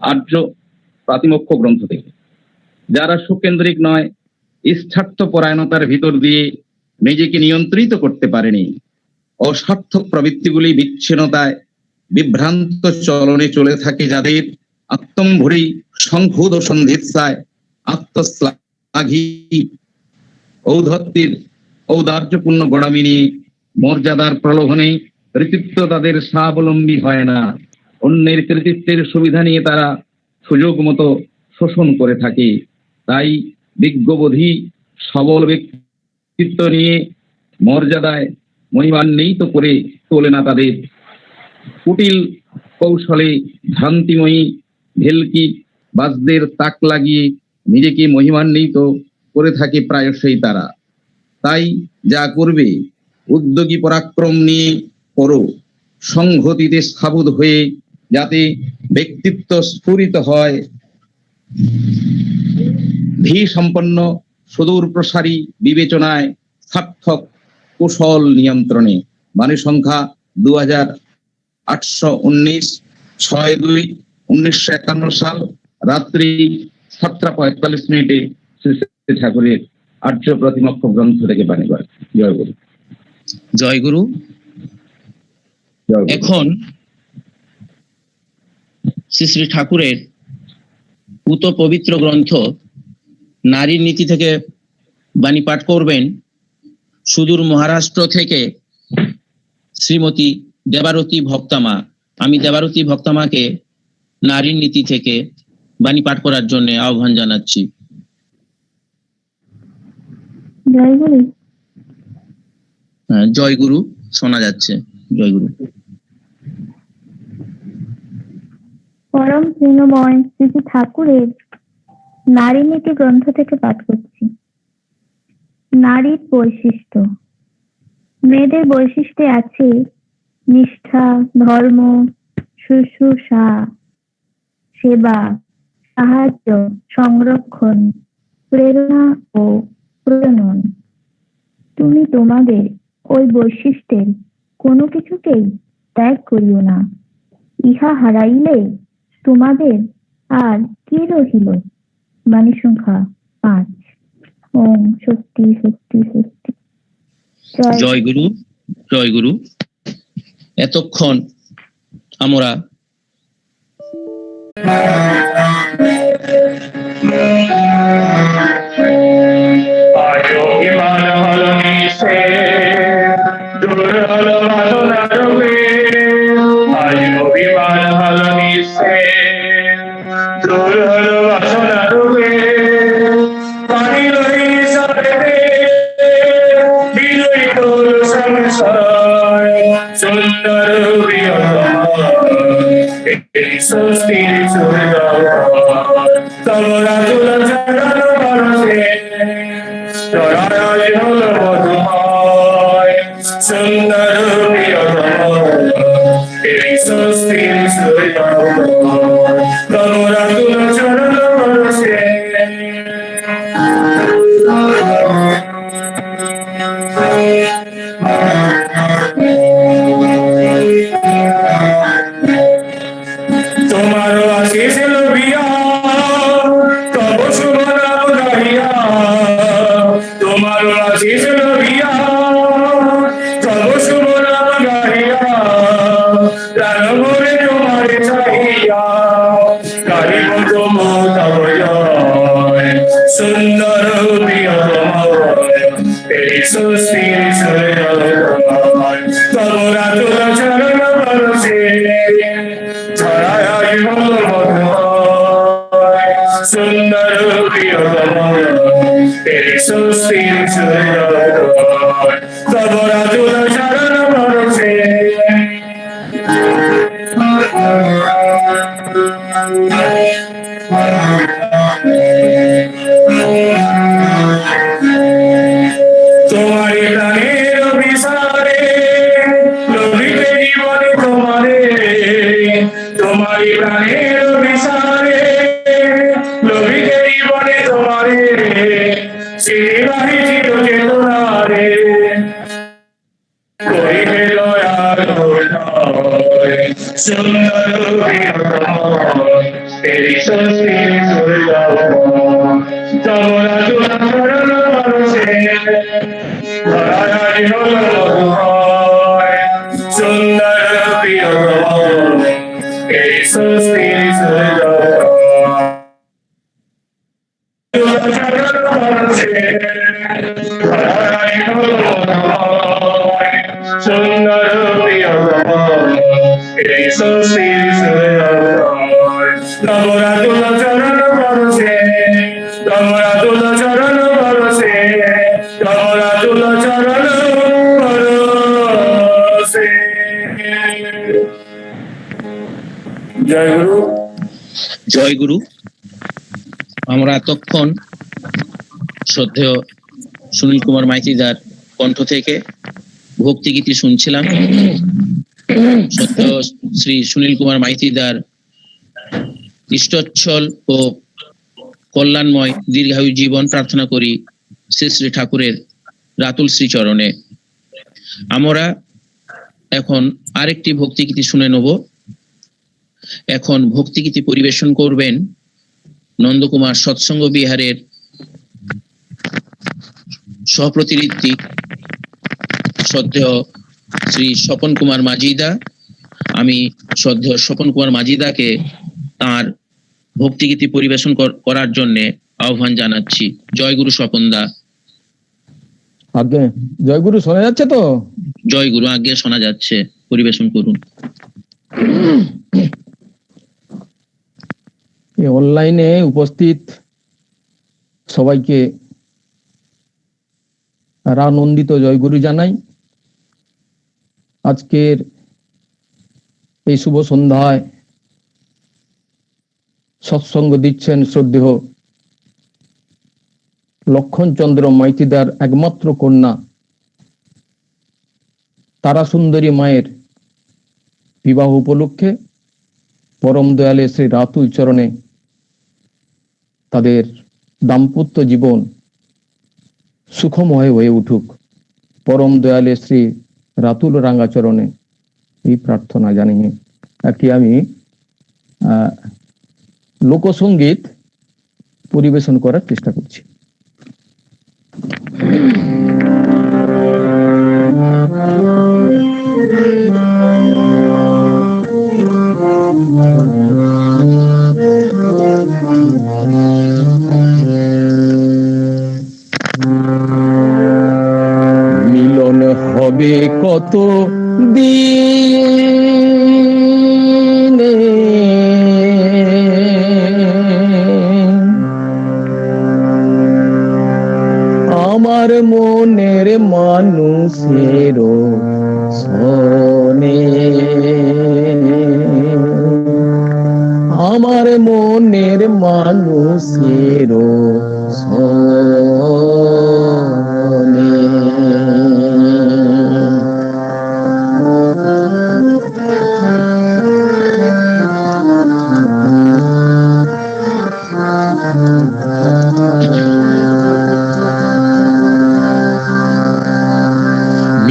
আর্য প্রাতিমোক্ষ গ্রন্থ থেকে। যারা সুকেন্দ্রিক নয়, ইষ্ঠার্থ পরায়ণতার ভিতর দিয়ে নিজেকে নিয়ন্ত্রিত করতে পারেনি, অসার্থক প্রবৃত্তিগুলি বিচ্ছিন্নতায় বিভ্রান্ত চলনে চলে থাকে, যাদের আত্মম্ভরি সংক্ষুদ সন্ধিৎসায় আত্মশ্লাঘী ঔদ্ধত্যের ঔদার্যপূর্ণ গোড়ামি নিয়ে মর্যাদার প্রলোভনে কৃতিত্ব তাদের স্বাবলম্বী হয় না, অন্যের কৃতিত্বের সুবিধা নিয়ে তারা সুযোগ মতো শোষণ করে থাকে। তাই বিজ্ঞবোধী সবল ব্যক্তিত্ব নিয়ে মর্যাদায় মহিমান্বিত করে তোলে না তাদের। কুটিল কৌশলে ভ্রান্তিময়ী ভেলকি বাজদের তাক লাগিয়ে নিজেকে মহিমান্বিত করে থাকে প্রায়শই তারা। তাই যা করবে উদ্যোগী পরাক্রম নিয়ে করো, সংহতিতে সাবুদ হয়ে, যাতে ব্যক্তিত্ব স্ফুরিত হয় ধী সম্পন্ন সুদূর প্রসারী বিবেচনায়, সার্থক কুশল নিয়ন্ত্রণে। বাণী সংখ্যা 2819, 6/2/1951 সাল, রাত্রি 7:45 শ্রী ঠাকুরের আর্য প্রতিমোক্ষ গ্রন্থ থেকে বাণী পাঠ। জয় গুরু। জয় গুরু। এখন শ্রী শ্রী ঠাকুরের পুত পবিত্র গ্রন্থ নারীর নীতি থেকে বাণী পাঠ করবেন সুদূর মহারাষ্ট্র থেকে শ্রীমতী দেবারতী ভক্তামা। আমি দেবারতী ভক্তামাকে নারীর নীতি থেকে বাণী পাঠ করার জন্য আহ্বান জানাচ্ছি। জয় গুরু। জয় গুরু, শোনা যাচ্ছে। জয় গুরু। পরম স্নেহময় শ্রী শ্রী ঠাকুরের নারী নীতি গ্রন্থ থেকে পাঠ করছি। নারীর বৈশিষ্ট্য। মেয়েদের বৈশিষ্ট্যে আছে নিষ্ঠা, ধর্ম, শুশ্রূষা, সেবা, সাহায্য, সংরক্ষণ, প্রেরণা ও প্রণয়ন। তুমি তোমাদের ওই বৈশিষ্ট্যের কোনো কিছুকেই ত্যাগ করিও না, ইহা হারাইলে তোমাদের আর কি রহিল। বাণী সংখ্যা 5। ওম সত্যি সত্যি সত্যি। জয় গুরু। জয় গুরু। এতক্ষণ আমরা সুন্দর জয় গুরু। আমরা এতক্ষণ শ্রদ্ধেয় সুনীল কুমার মাইতিদার কণ্ঠ থেকে ভক্তিগীতি শুনছিলাম। শ্রদ্ধেয় শ্রী সুনীল কুমার মাইতিদার ইষ্টচ্ছল ও কল্যাণময় দীর্ঘায়ু জীবন প্রার্থনা করি শ্রী শ্রী ঠাকুরের রাতুল শ্রীচরণে। আমরা এখন আরেকটি ভক্তিগীতি শুনে নেব। এখন ভক্তিগীতি পরিবেশন করবেন নন্দকুমার সৎসঙ্গ বিহারের সহপ্রতিনিধি শ্রদ্ধেয় শ্রী স্বপন কুমার মাজিদা। আমি শ্রদ্ধেয় স্বপন কুমার মাজিদাকে তার ভক্তিগীতি পরিবেশন করার জন্য আহ্বান জানাচ্ছি। জয় গুরু স্বপন দা। আগে জয় গুরু শোনা যাচ্ছে তো? জয় গুরু, আগে শোনা যাচ্ছে, পরিবেশন করুন। অনলাইনে উপস্থিত সবাইকে আনন্দিত জয়গুরু জানাই। আজকের এই শুভ সন্ধ্যায় সৎসঙ্গ দিচ্ছেন শ্রদ্ধেয় লক্ষণচন্দ্র মাইতিদার একমাত্র কন্যা তারা সুন্দরী মায়ের বিবাহ উপলক্ষে পরম দয়ালে শ্রী রাতুল চরণে তাদের দাম্পত্য জীবন সুখময় হয়ে উঠুক। পরম দয়ালে শ্রী রাতুল রাঙ্গাচরণে এই প্রার্থনা জানিয়ে একটি আমি লোকসঙ্গীত পরিবেশন করার চেষ্টা করছি। মিলন হবে কত দিনে, আমার মনের মানুষের সনে, আমার মনের মানুষের সনে।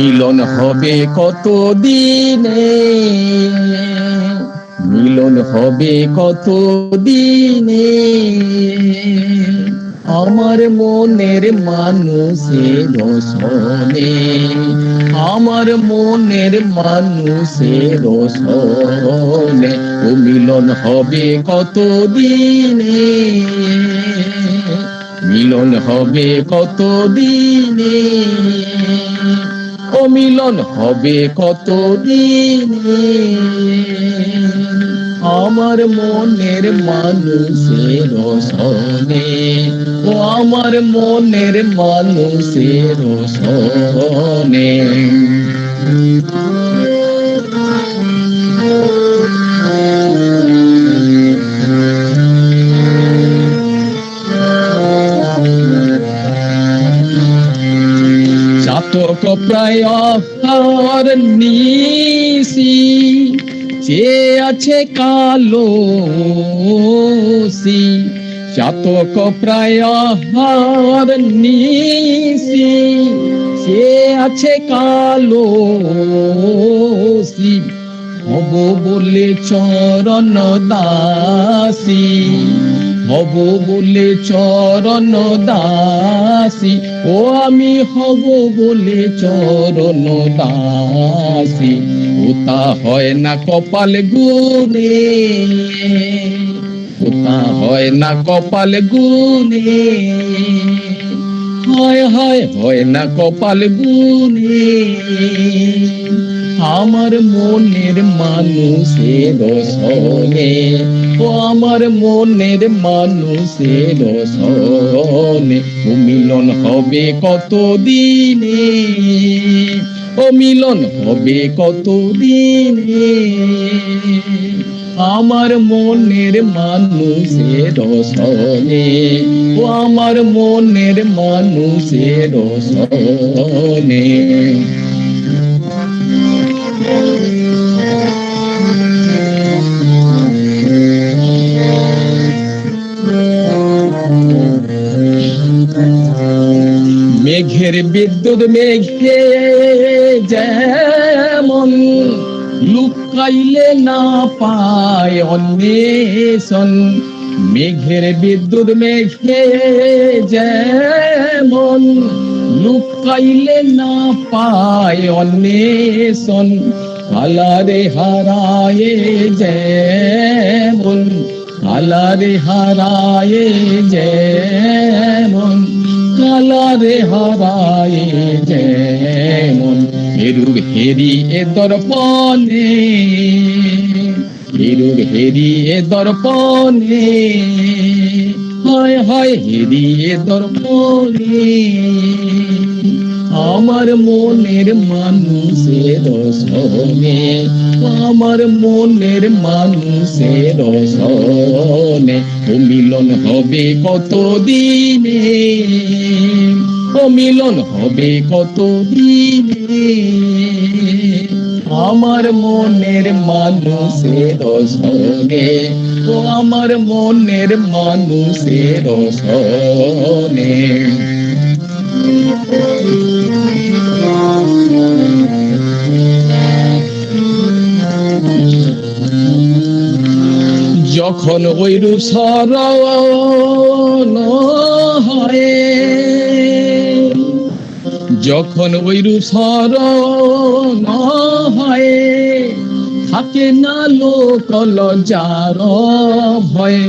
মিলন হবে কত দিনে, মিলন হবে কত দিনে, আমার মনের মানুষের সনে, আমার মনের মানুষের সনে। ও মিলন হবে কত দিনে, মিলন হবে কত দিনে, ও মিলন হবে কত দিনে, আমার মনের মানুষের সনে, ও আমার মনের মানুষের সনে। চাতক প্রায় অফার নিশি, যে আছে কালো সি, চাতক প্রায় অফার নিশি, যে আছে কালো সি, হব বলে চরণ দাসী, হব বলে চরণ দাসী, ও আমি হব বলে চরণ দাসী, ও তা হয় না কপাল গুনে, ও তা হয় না কপাল গুনে, হয় না কপাল গুনে, আমার মনের মানুষের সনে, ও আমার মনের মানুষের সনে, ও মিলন হবে কত দিনে, ও মিলন হবে কত দিনে, আমার মনের মানুষের সনে, ও আমার মনের মানুষের সনে। মেঘের বিদ্যুৎ মেঘে যেমন লুকাইলে না পায় অন্বেষণ, মেঘের বিদ্যুৎ মেঘে যেমন লুকাইলে না পায় অন্বেষণ, কালারে হারায়ে যেমন, কালারে হারায়ে যেমন, কালারে হারায়ে যেমন, হেরুর হেরি এ দর্পণে, হেরুর হেরি এ দর্পণে, হয় হেরি এ দর্পণে, আমার মনের মানুষের সনে, আমার মনের মানুষের সনে, ও মিলন হবে কত দিনে, ও মিলন হবে কত দিনে, আমার মনের মানুষের সনে, ও আমার মনের মানুষের সনে। যখন ওইরূপ স্মরণ হয়, যখন ওইরূপ স্মরণ হয়, থাকে না লোক লজ্জার ভয়,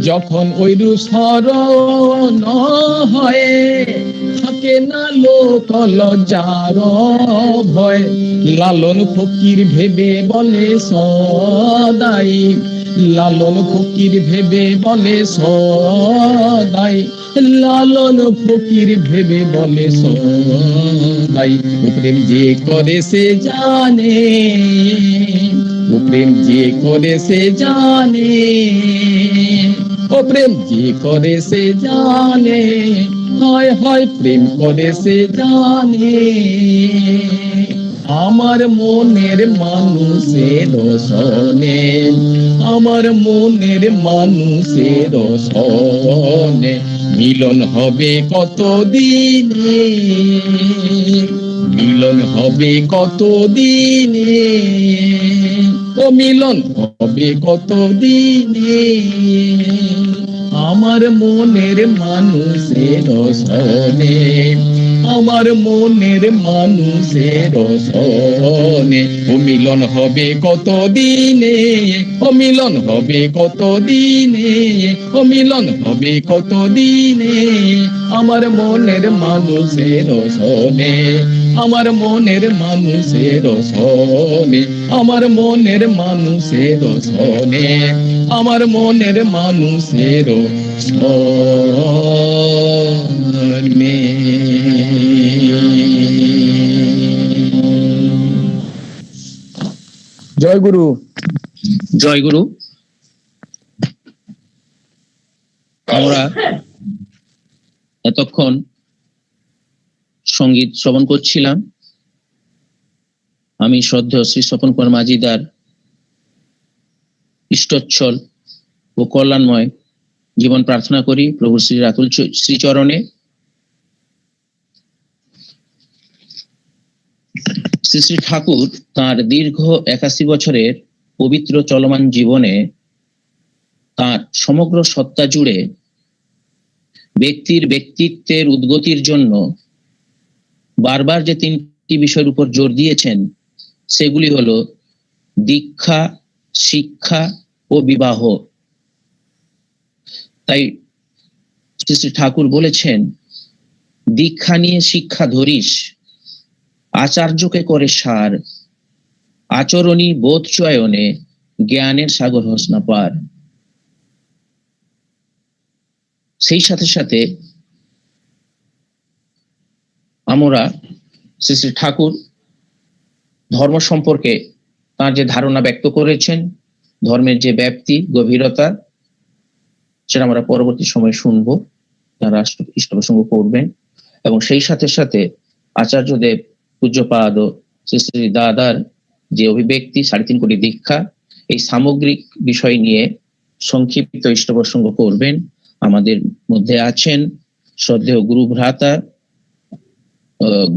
যখন ওইরূপ স্মরণ হয়, থাকে না লোক লজ্জার ভয়, লালন ফকির ভেবে বলে সদাই, লালন ফকির ভেবে বলে সদাই, লালন ফকির ভেবে বলে সদাই, ও প্রেম যে করে সে জানে, ও প্রেম যে করে সে জানে, ও প্রেম যে করে সে জানে, হয় প্রেম করে সে জানে, আমার মনের মানুষের সনে, আমার মনের মানুষের সনে, মিলন হবে কত দিনে, মিলন হবে কত দিনে, ও মিলন হবে কত দিনে, আমার মনের মানুষের সনে, আমার মনের মানুষের সনে, ও মিলন হবে কত দিনে, ও মিলন হবে কত দিনে, ও মিলন হবে কত দিনে, আমার মনের মানুষের সনে, আমার মনের মানুষের সনে, আমার মনের মানুষের সনে, আমার মনের মানুষের সনে। জয় গুরু। জয় গুরু। আমরা এতক্ষণ সঙ্গীত শ্রবণ করছিলাম। আমি শ্রদ্ধেয় শ্রী স্বপন কুমার মাঝিদার ইষ্টচ্ছল ও কল্যাণময় জীবন প্রার্থনা করি প্রভু শ্রী রাতুল শ্রীচরণে। শ্রী শ্রী ঠাকুর তাঁর দীর্ঘ 81 বছরের পবিত্র চলমান জীবনে তাঁর সমগ্র সত্তা জুড়ে ব্যক্তির ব্যক্তিত্বের উদ্গতির জন্য বারবার যে 3টি বিষয়ের উপর জোর দিয়েছেন সেগুলি হলো দীক্ষা, শিক্ষা ও বিবাহ। তাই শ্রী শ্রী ঠাকুর বলেছেন, দীক্ষা নিয়ে শিক্ষা ধরিস, আচার্যকে করে সার, আচরণী বোধ চয়নে জ্ঞানের সাগর হস না পার। সেই সাথে সাথে আমরা শ্রী শ্রী ঠাকুর ধর্ম সম্পর্কে তার যে ধারণা ব্যক্ত করেছেন, ধর্মের যে ব্যাপ্তি গভীরতা, সেটা আমরা পরবর্তী সময় শুনবো, তারা ইষ্ট প্রসঙ্গ করবেন। এবং সেই সাথে সাথে আচার্যদেব পূজ্যপাদ শ্রী শ্রী দাদার যে অভিব্যক্তি 3.5 কোটি দীক্ষা, এই সামগ্রিক বিষয় নিয়ে সংক্ষিপ্ত ইষ্ট প্রসঙ্গ করবেন। আমাদের মধ্যে আছেন শ্রদ্ধেয় গুরু ভ্রাতা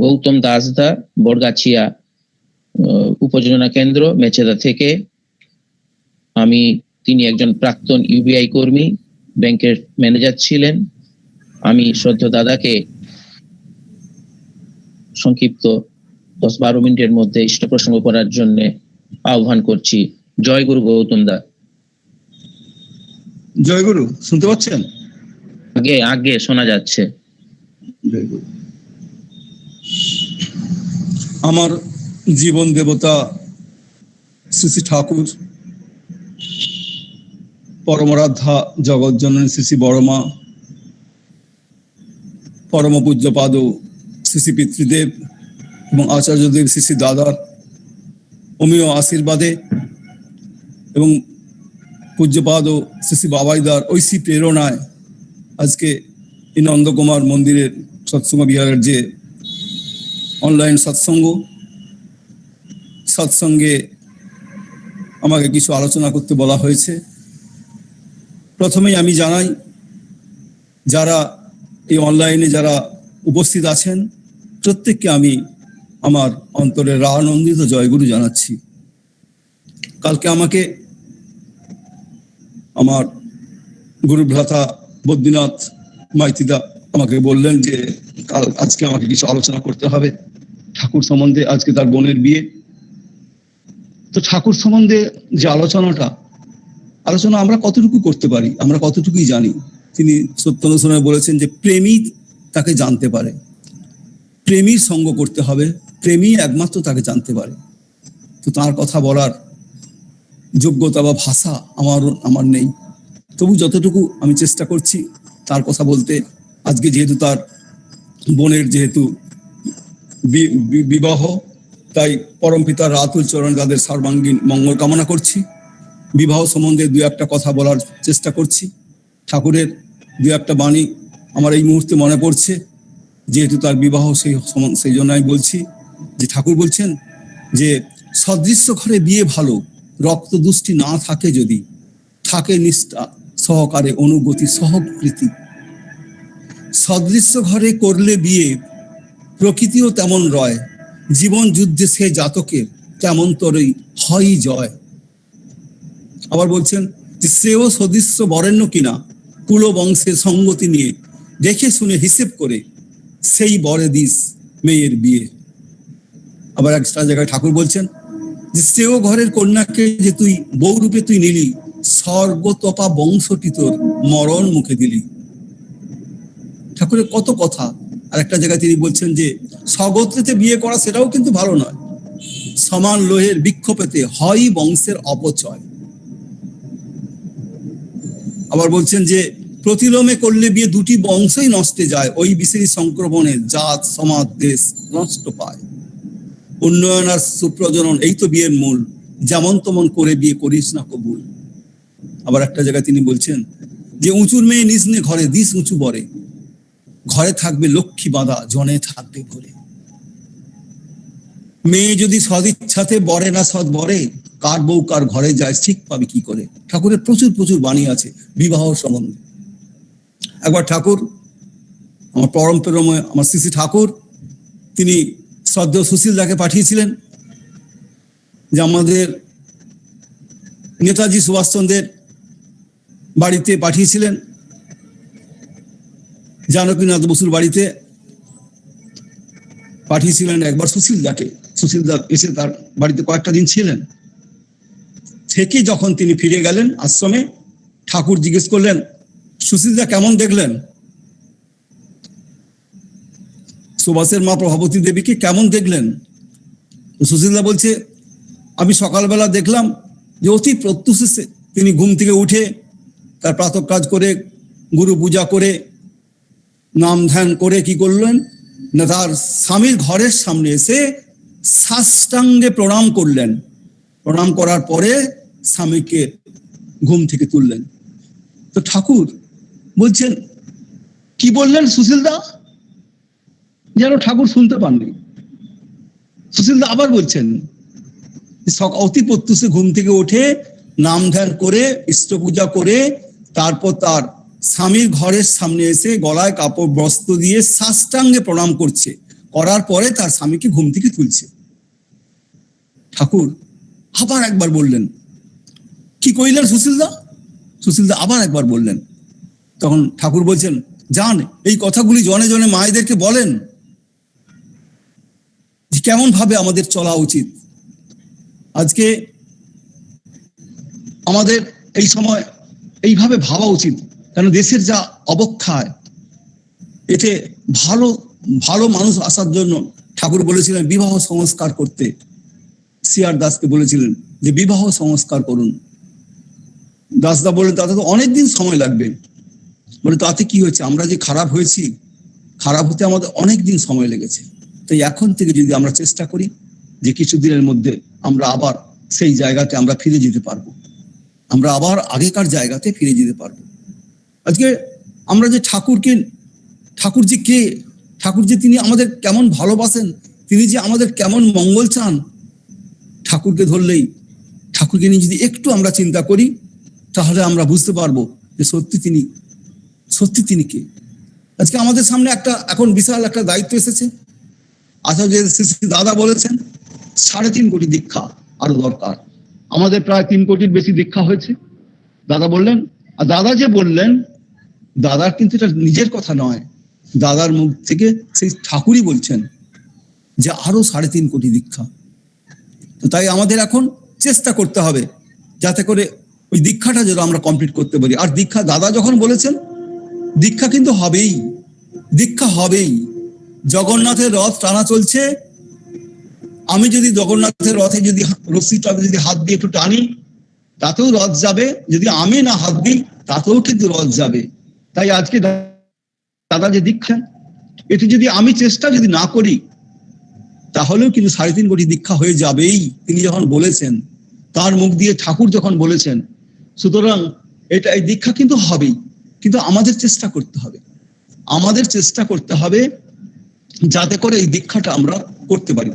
গৌতম দাসদা, বড়গাছিয়া উপযোজনা কেন্দ্র মেচেদা থেকে। তিনি একজন প্রাক্তন ইউবিআই কর্মী, ব্যাংকের ম্যানেজার ছিলেন। আমি শ্রদ্ধেয় দাদাকে সংক্ষিপ্ত 10-12 মিনিটের মধ্যে ইষ্ট প্রসঙ্গ করার জন্য আহ্বান করছি। জয় গুরু গৌতম দা। জয় গুরু, শুনতে পাচ্ছেন? আগে শোনা যাচ্ছে। জয় গুরু। আমার জীবন দেবতা শ্রী শ্রী ঠাকুর, পরমারাধ্যা জগৎ জননী শ্রী শ্রী বড়মা, পরম পূজ্যপাদ শ্রী শ্রী পিতৃদেব এবং আচার্যদেব শ্রী শ্রী দাদার অমীয় আশীর্বাদে এবং পূজ্যপাদ শ্রী শ্রী বাবাইদার ঐশী প্রেরণায় আজকে এই নন্দকুমার মন্দিরের সৎসঙ্গ বিহারের যে অনলাইন সৎসঙ্গে আমাকে কিছু আলোচনা করতে বলা হয়েছে। প্রথমেই আমি জানাই, যারা এই অনলাইনে যারা উপস্থিত আছেন প্রত্যেককে আমি আমার অন্তরের রানন্দিত জয়গুরু জানাচ্ছি। কালকে আমাকে আমার গুরু ভ্রাতা বদ্রীনাথ মাইতিদা আমাকে বললেন যে আজকে আমাকে কিছু আলোচনা করতে হবে ঠাকুর সম্বন্ধে। আজকে তার বোনের বিয়ে, তো ঠাকুর সম্বন্ধে যে আলোচনা আমরা কতটুকু করতে পারি, আমরা কতটুকুই জানি। তিনি সত্যানুসরণে বলেছেন যে প্রেমী তাকে জানতে পারে, প্রেমীর সঙ্গ করতে হবে, প্রেমী একমাত্র তাকে জানতে পারে। তো তার কথা বলার যোগ্যতা বা ভাষা আমার নেই, তবু যতটুকু আমি চেষ্টা করছি তার কথা বলতে। আজকে যেহেতু তার বোনের যেহেতু বিবাহ, তাই পরম পিতার রাতুল চরণ তাদের সর্বাঙ্গীন মঙ্গল কামনা করছি। বিবাহ সম্বন্ধে 2-1 কথা বলার চেষ্টা করছি। ঠাকুরের 2-1 বাণী আমার এই মুহূর্তে মনে পড়ছে, যেহেতু তার বিবাহ সেই জন্য আমি বলছি যে ঠাকুর বলছেন যে সদৃশ্য ঘরে বিয়ে ভালো, রক্ত দুষ্টি না থাকে যদি, থাকে নিষ্ঠা সহকারে অনুগতি সহকৃতি। সদৃশ্য ঘরে করলে বিয়ে, প্রকৃতিও তেমন রয়, জীবন যুদ্ধে সে জাতকের তেমন তরই হয় জয়। আবার বলছেন যে সেও সদৃশ্য বরেণ্য কিনা, কুল বংশের সঙ্গতি নিয়ে দেখে শুনে হিসেব করে সেই বরে দিস মেয়ের বিয়ে। আবার একটা জায়গায় ঠাকুর বলছেন যে সেও ঘরের কন্যাকে যে তুই বউ রূপে তুই নিলি, স্বর্গতপা বংশটি তোর মরণ মুখে দিলি। ঠাকুরের কত কথা। আর একটা জায়গায় তিনি বলছেন যে স্বগোত্রেতে বিয়ে করা সেটাও কিন্তু ভালো নয়, সমান লোহের বিক্ষোভেতে হয় বংশের অপচয়। আবার বলছেন যে প্রতিলোমে করলে বিয়ে 2টি বংশই নষ্টে যায়, ওই বিষেরই সংক্রমণে জাত সমাজ দেশ নষ্ট পায়। উন্নয়ন আর সুপ্রজনন এই তো বিয়ের মূল, যেমন তেমন করে বিয়ে করিস না কবুল। আবার একটা জায়গায় তিনি বলছেন যে উঁচুর মেয়ে নিজ নে ঘরে দিস উঁচু বরে, ঘরে থাকবে লক্ষ্মী বাঁধা জনে থাকবে ভরে। মেয়ে যদি সদিচ্ছাতে বরে না সৎ বরে, কার বউ কার ঘরে যায় ঠিক পাবে কি করে। ঠাকুরের প্রচুর বাণী আছে বিবাহ সম্বন্ধে। একবার ঠাকুর, আমার পরম প্রেমময় আমার শ্রী শ্রী ঠাকুর, তিনি শ্রদ্ধেয় সুশীল দাকে পাঠিয়েছিলেন, যে আমাদের নেতাজি সুভাষচন্দ্রের বাড়িতে পাঠিয়েছিলেন, জানকীনাথ বসুর বাড়িতে পাঠিয়েছিলেন একবার সুশীল দাকে। সুশীল দা এসে তার বাড়িতে কয়েকটা দিন ছিলেন। থেকে যখন তিনি ফিরে গেলেন আশ্রমে, ঠাকুর জিজ্ঞেস করলেন, সুশীল দা কেমন দেখলেন? সুভাষের মা প্রভাবতী দেবীকে কেমন দেখলেন? সুশীল দা বলছে, আমি সকালবেলা দেখলাম যে অতি প্রত্যুষে তিনি ঘুম থেকে উঠে তার প্রাতঃ কাজ করে, গুরু পূজা করে, নাম ধ্যান করে কি করলেন না, তার স্বামীর ঘরের সামনে এসে সাষ্টাঙ্গে প্রণাম করলেন। প্রণাম করার পরে স্বামীকে ঘুম থেকে তুললেন। তো ঠাকুর বলছেন, কি বললেন সুশীল দা? যেন ঠাকুর শুনতে পাননি। সুশীল দা আবার বলছেন, অতি প্রত্যুষে ঘুম থেকে উঠে নাম ধ্যান করে, ইষ্ট পূজা করে, তারপর তার স্বামীর ঘরের সামনে এসে গলায় কাপড় বস্ত্র দিয়ে সাষ্টাঙ্গে প্রণাম করছে, করার পরে তার স্বামীকে ঘুম থেকে তুলছে। ঠাকুর আবার একবার বললেন, কি কইলেন সুশীল দা? সুশীল দা আবার একবার বললেন। তখন ঠাকুর বলছেন, যান এই কথাগুলি জনে জনে মায়েদেরকে বলেন যে কেমন ভাবে আমাদের চলা উচিত। আজকে আমাদের এই সময় এইভাবে ভাবা উচিত, কারণ দেশের যা অবক্ষয়, এতে ভালো ভালো মানুষ আসার জন্য ঠাকুর বলেছিলেন বিবাহ সংস্কার করতে। সিআর দাসকে বলেছিলেন যে বিবাহ সংস্কার করুন। দাসদা বললেন, তাতে তো অনেকদিন সময় লাগবে। বলে, তাতে কি হয়েছে, আমরা যে খারাপ হয়েছি, খারাপ হতে আমাদের অনেক দিন সময় লেগেছে। তাই এখন থেকে যদি আমরা চেষ্টা করি যে কিছুদিনের মধ্যে আমরা আবার সেই জায়গাতে আমরা ফিরে যেতে পারবো, আমরা আবার আগেকার জায়গাতে ফিরে যেতে পারবো। আজকে আমরা যে ঠাকুর যে কে, ঠাকুর যে তিনি আমাদের কেমন ভালোবাসেন, তিনি যে আমাদের কেমন মঙ্গল চান, ঠাকুরকে ধরলেই, ঠাকুরকে নিয়ে যদি একটু আমরা চিন্তা করি, তাহলে আমরা বুঝতে পারবো যে সত্যি তিনি কে। আজকে আমাদের সামনে এখন বিশাল একটা দায়িত্ব এসেছে। আচার্য দাদা বলেছেন 3.5 কোটি দীক্ষা আরো দরকার। আমাদের প্রায় 3 কোটির বেশি দীক্ষা হয়েছে। দাদা বললেন, আর দাদা যে বললেন, দাদার কিন্তু এটা নিজের কথা নয়, দাদার মুখ থেকে সেই ঠাকুরই বলছেন যে আরো 3.5 কোটি দীক্ষা। তো তাই আমাদের এখন চেষ্টা করতে হবে যাতে করে ওই দীক্ষাটা যেন আমরা কমপ্লিট করতে পারি। আর দীক্ষা দাদা যখন বলেছেন, দীক্ষা কিন্তু হবেই, দীক্ষা হবেই। জগন্নাথের রথ টানা চলছে, আমি যদি জগন্নাথের রথে যদি রশ্মিটাতে যদি হাত দিয়ে একটু টানি, তাতেও রথ যাবে। যদি আমি না হাত দিই, তাতেও কিন্তু রথ যাবে। তাই আজকে দাদা যে দীক্ষা, এটি যদি আমি চেষ্টা যদি না করি, তাহলেও কিন্তু 3.5 কোটি দীক্ষা হয়ে যাবেই। তিনি যখন বলেছেন, তার মুখ দিয়ে ঠাকুর যখন বলেছেন, সুতরাং এই দীক্ষা কিন্তু হবেই। কিন্তু আমাদের চেষ্টা করতে হবে, আমাদের চেষ্টা করতে হবে যাতে করে এই দীক্ষাটা আমরা করতে পারি।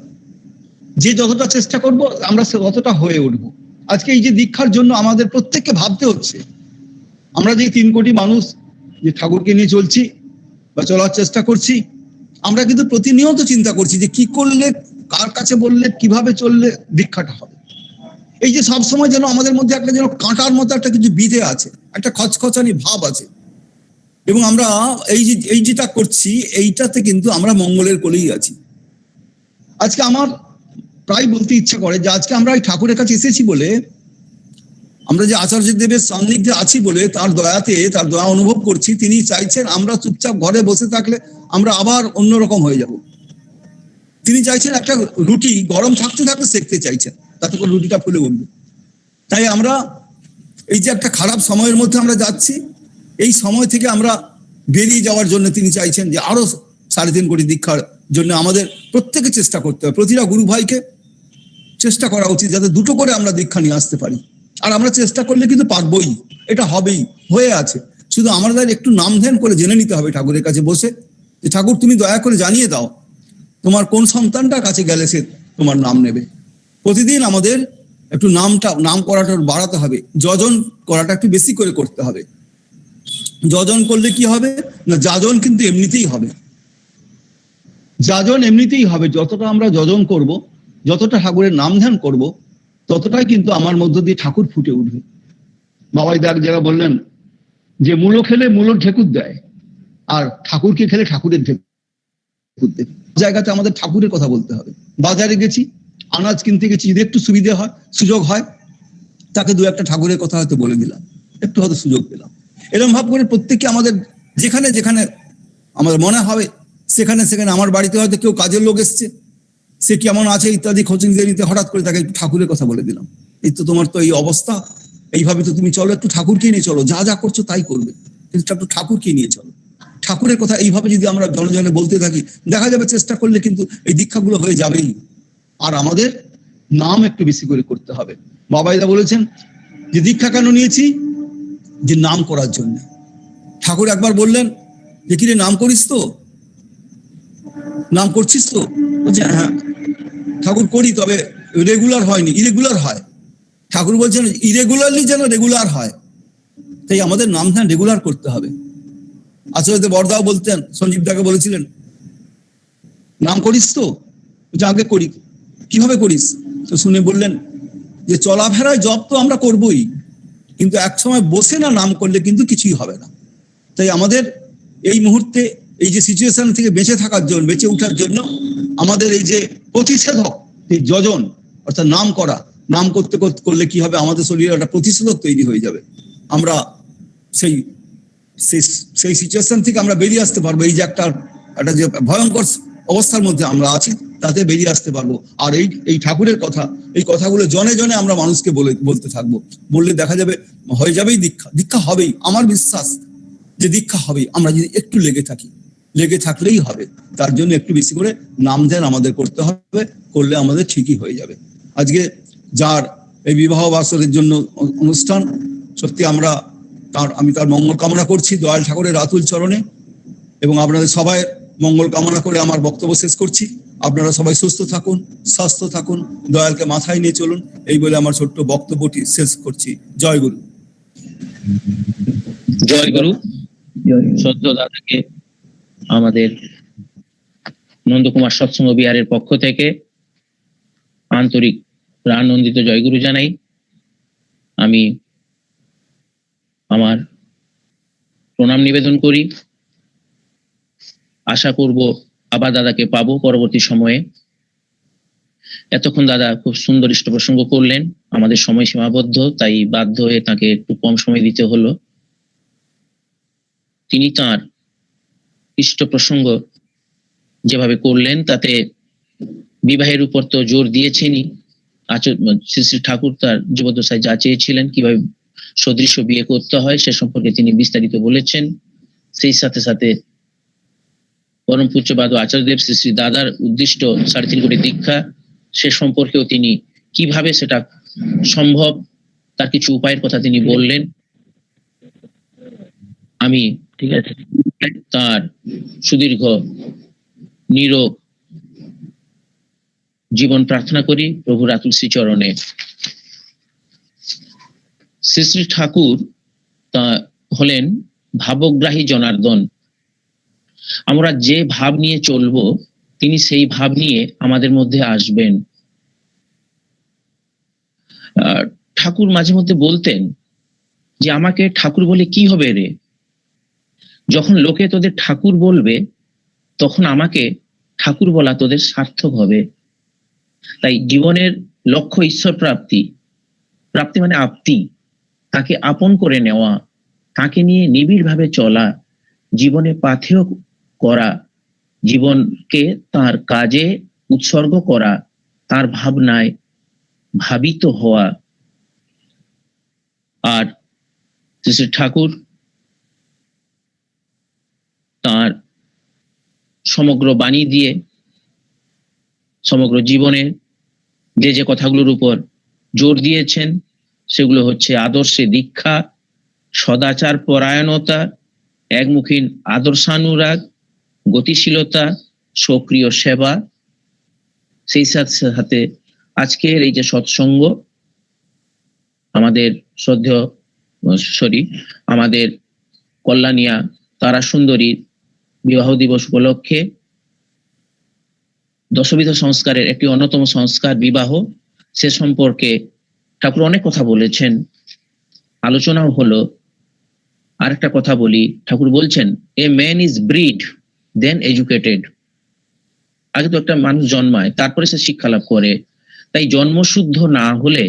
যে যতটা চেষ্টা করব আমরা ততটা হয়ে উঠবো। আজকে এই যে দীক্ষার জন্য আমাদের প্রত্যেককে ভাবতে হচ্ছে, আমরা যে 3 কোটি মানুষ যে ঠাকুরকে নিয়ে চলছি বা চলার চেষ্টা করছি, আমরা কিন্তু প্রতিনিয়ত চিন্তা করছি যে কি করলে, কার কাছে বললে, কিভাবে চললে দীক্ষাটা হবে। এই যে সবসময় যেন আমাদের মধ্যে একটা যেন কাঁটার মতো একটা কিছু বিধে আছে, একটা খচখচানি ভাব আছে। এবং আমরা এই যেটা করছি, এইটাতে কিন্তু আমরা মঙ্গলের কোলেই আছি। আজকে আমার প্রায় বলতে ইচ্ছা করে যে আজকে আমরা এই ঠাকুরের কাছে এসেছি বলে, আমরা যে আচার্য দেবের সান্নিধ্যে আছি বলে, তার দয়াতে, তার দয়া অনুভব করছি। তিনি চাইছেন আমরা চুপচাপ ঘরে বসে থাকলে আমরা আবার অন্যরকম হয়ে যাব। তিনি চাইছেন একটা রুটি গরম থাকতে থাকতে সেঁকতে চাইছেন, তাতে করে রুটিটা ফুলে উঠবে। তাই আমরা এই যে একটা খারাপ সময়ের মধ্যে আমরা যাচ্ছি, এই সময় থেকে আমরা বেরিয়ে যাওয়ার জন্য তিনি চাইছেন যে আরো 3.5 কোটি দীক্ষার জন্য আমাদের প্রত্যেকে চেষ্টা করতে হবে। প্রতিটা গুরু ভাইকে চেষ্টা করা উচিত যাতে 2টো করে আমরা দীক্ষা নিয়ে আসতে পারি। আর আমরা চেষ্টা করলে কিন্তু পারবোই, এটা হবেই, হয়ে আছে। শুধু আমাদের একটু নাম ধ্যান করে জেনে নিতে হবে ঠাকুরের কাছে বসে, যে ঠাকুর তুমি দয়া করে জানিয়ে দাও তোমার কোন সন্তানটার কাছে গেলে সে তোমার নাম নেবে। প্রতিদিন আমাদের একটু নাম করাটা বাড়াতে হবে, যজন করাটা একটু বেশি করে করতে হবে। যজন করলে কি হবে না, যাজন কিন্তু এমনিতেই হবে। যাজন এমনিতেই হবে, যতটা আমরা যজন করব, যতটা ঠাকুরের নাম ধ্যান করব, ততটাই কিন্তু আমার মধ্য দিয়ে ঠাকুর ফুটে উঠবে। বাবাই এক জায়গা বললেন যে মূলো খেলে মূলোর ঢেকুর দেয়, আর ঠাকুরকে খেলে ঠাকুরের ঢেকুর দেয়। জায়গাতে আমাদের ঠাকুরের কথা বলতে হবে। বাজারে গেছি, আনাজ কিনতে গেছি, যদি একটু সুবিধে হয়, সুযোগ হয়, তাকে দু একটা ঠাকুরের কথা হয়তো বলে দিলাম, একটু হয়তো সুযোগ পেলাম। এরকম ভাব করে প্রত্যেককে আমাদের যেখানে যেখানে আমাদের মনে হবে, সেখানে সেখানে, আমার বাড়িতে হয়তো কেউ কাজের লোক এসছে, সে কেমন আছে ইত্যাদি খোঁজ নিতে হঠাৎ করে তাকে একটু ঠাকুরের কথা বলে দিলাম। এই তো তোমার তো এই অবস্থা, এইভাবে তো তুমি চলো, একটু ঠাকুরকে নিয়ে চলো, যা যা করছো তাই করবে, কিন্তু একটু ঠাকুরকে নিয়ে চলো। ঠাকুরের কথা এইভাবে যদি আমরা জনে জনে বলতে থাকি, দেখা যাবে চেষ্টা করলে কিন্তু এই দীক্ষাগুলো হয়ে যাবেই। আর আমাদের নাম একটু বেশি করে করতে হবে। বাবাইদা বলেছেন যে দীক্ষা কেন নিয়েছি, যে নাম করার জন্য। ঠাকুর একবার বললেন যে কিরে নাম করিস তো, নাম করছিস তো? বলছে হ্যাঁ ঠাকুর করি, তবে রেগুলার হয়নি, ইরেগুলার হয়। ঠাকুর বলছেন ইরেগুলারলি যেন রেগুলার হয়, তাই আমাদের নাম ধ্যান রেগুলার করতে হবে। আসলে বড়দাও বলতেন, সঞ্জীব দাকে বলেছিলেন নাম করিস তো? আগে করি। কিভাবে করিস? তো শুনে বললেন যে চলাফেরায় জপ তো আমরা করবই, কিন্তু এক সময় বসে না নাম করলে কিন্তু কিছুই হবে না। তাই আমাদের এই মুহূর্তে এই যে সিচুয়েশন থেকে বেঁচে থাকার জন্য, বেঁচে ওঠার জন্য আমাদের এই যে প্রতিষেধক, এই যজন অর্থাৎ নাম করা, নাম করতে করতে করলে কি হবে, আমাদের শরীরে একটা প্রতিষেধক তৈরি হয়ে যাবে। আমরা সেই সেই সিচুয়েশন থেকে আমরা বেরিয়ে আসতে পারবো। এই যে একটা যে ভয়ঙ্কর অবস্থার মধ্যে আমরা আছি, তাতে বেরিয়ে আসতে পারবো। আর এই ঠাকুরের কথা, এই কথাগুলো জনে জনে আমরা মানুষকে বলতে থাকবো। বললে দেখা যাবে হয়ে যাবেই দীক্ষা। দীক্ষা হবেই, আমার বিশ্বাস যে দীক্ষা হবেই, আমরা যদি একটু লেগে থাকি, লেগে থাকলেই হবে। তার জন্য একটু বেশি করে নাম ধ্যান আমাদের করতে হবে, করলে আমাদের ঠিকই হয়ে যাবে। আজকে যার এই বিবাহ বাসরের জন্য অনুষ্ঠান, সত্যি আমি তার মঙ্গল কামনা করছি দয়াল ঠাকুরের আতুল চরণে, এবং আপনাদের সবাই মঙ্গল কামনা করে আমার বক্তব্য শেষ করছি। আপনারা সবাই সুস্থ থাকুন, স্বাস্থ্য থাকুন, দয়ালকে মাথায় নিয়ে চলুন, এই বলে আমার ছোট্ট বক্তব্যটি শেষ করছি। জয় গুরু। জয় গুরু। সদ্য দাদাকে আমাদের নন্দকুমার সৎসঙ্গ বিহারের পক্ষ থেকে আন্তরিক প্রাণনন্দিত জয়গুরু জানাই। আমি আমার প্রণাম নিবেদন করি। আশা করব আবার দাদাকে পাবো পরবর্তী সময়ে। এতক্ষণ দাদা খুব সুন্দর ইষ্ট প্রসঙ্গ করলেন, আমাদের সময় সীমাবদ্ধ, তাই বাধ্য হয়ে তাকে একটু কম সময় দিতে হলো। তিনি তার ইষ্ট প্রসঙ্গ যেভাবে করলেন, তাতে বিবাহের উপর তো জোর দিয়েছেনই। শ্রী শ্রী ঠাকুর তার জীবদ্দশায় যা চেয়েছিলেন, কিভাবে সদৃশ্য বিয়ে করতে হয় সে সম্পর্কে তিনি বিস্তারিত বলেছেন। সেই সাথে সাথে পরম পূজ্যপাদ আচার্যদেব শ্রী শ্রী দাদার উদ্দিষ্ট 3.5 কোটি দীক্ষা, সে সম্পর্কেও তিনি কিভাবে সেটা সম্ভব তার কিছু উপায়ের কথা তিনি বললেন। আমি ঠিক আছে তার সুদীর্ঘ নিরোগ জীবন প্রার্থনা করি প্রভুর আতুল শ্রীচরণে। শ্রী শ্রী ঠাকুর তা হলেন ভাবগ্রাহী জনার্দন। আমরা যে ভাব নিয়ে চলবো, তিনি সেই ভাব নিয়ে আমাদের মধ্যে আসবেন। ঠাকুর মাঝে মধ্যে বলতেন যে আমাকে ঠাকুর বলে কি হবে রে? যখন লোকে তোদের ঠাকুর বলবে, তখন আমাকে ঠাকুর বলা তোদের সার্থক হবে। তাই জীবনের লক্ষ্য ঈশ্বর প্রাপ্তি, প্রাপ্তি মানে আপ্তি, তাকে আপন করে নেওয়া, তাকে নিয়ে নিবিড় ভাবে চলা, জীবনে পাথেয় করা, জীবনকে তার কাজে উৎসর্গ করা, তার ভাবনায় ভাবিত হওয়া। আর শ্রী ঠাকুর তার সমগ্র বাণী দিয়ে সমগ্র জীবনে যে যে কথাগুলোর উপর জোর দিয়েছেন, সেগুলো হচ্ছে আদর্শে দীক্ষা, সদাচার পরায়ণতা, একমুখী আদর্শানুরাগ, গতিশীলতা, সক্রিয় সেবা। সেই সাথে সাথে আজকের এই যে সৎসঙ্গ, আমাদের আমাদের কল্যাণিয়া তারা সুন্দরীর বিবাহ দিবস উপলক্ষে দশবিধ সংস্কারের একটি অন্যতম সংস্কার বিবাহ, সে সম্পর্কে ঠাকুর অনেক কথা বলেছেন, আলোচনাও হলো। আরেকটা কথা বলি, ঠাকুর বলছেন a man is breed then educated. আগে তো একটা মানুষ জন্মায়, তারপরে সে শিক্ষা লাভ করে। তাই জন্মশুদ্ধ না হলে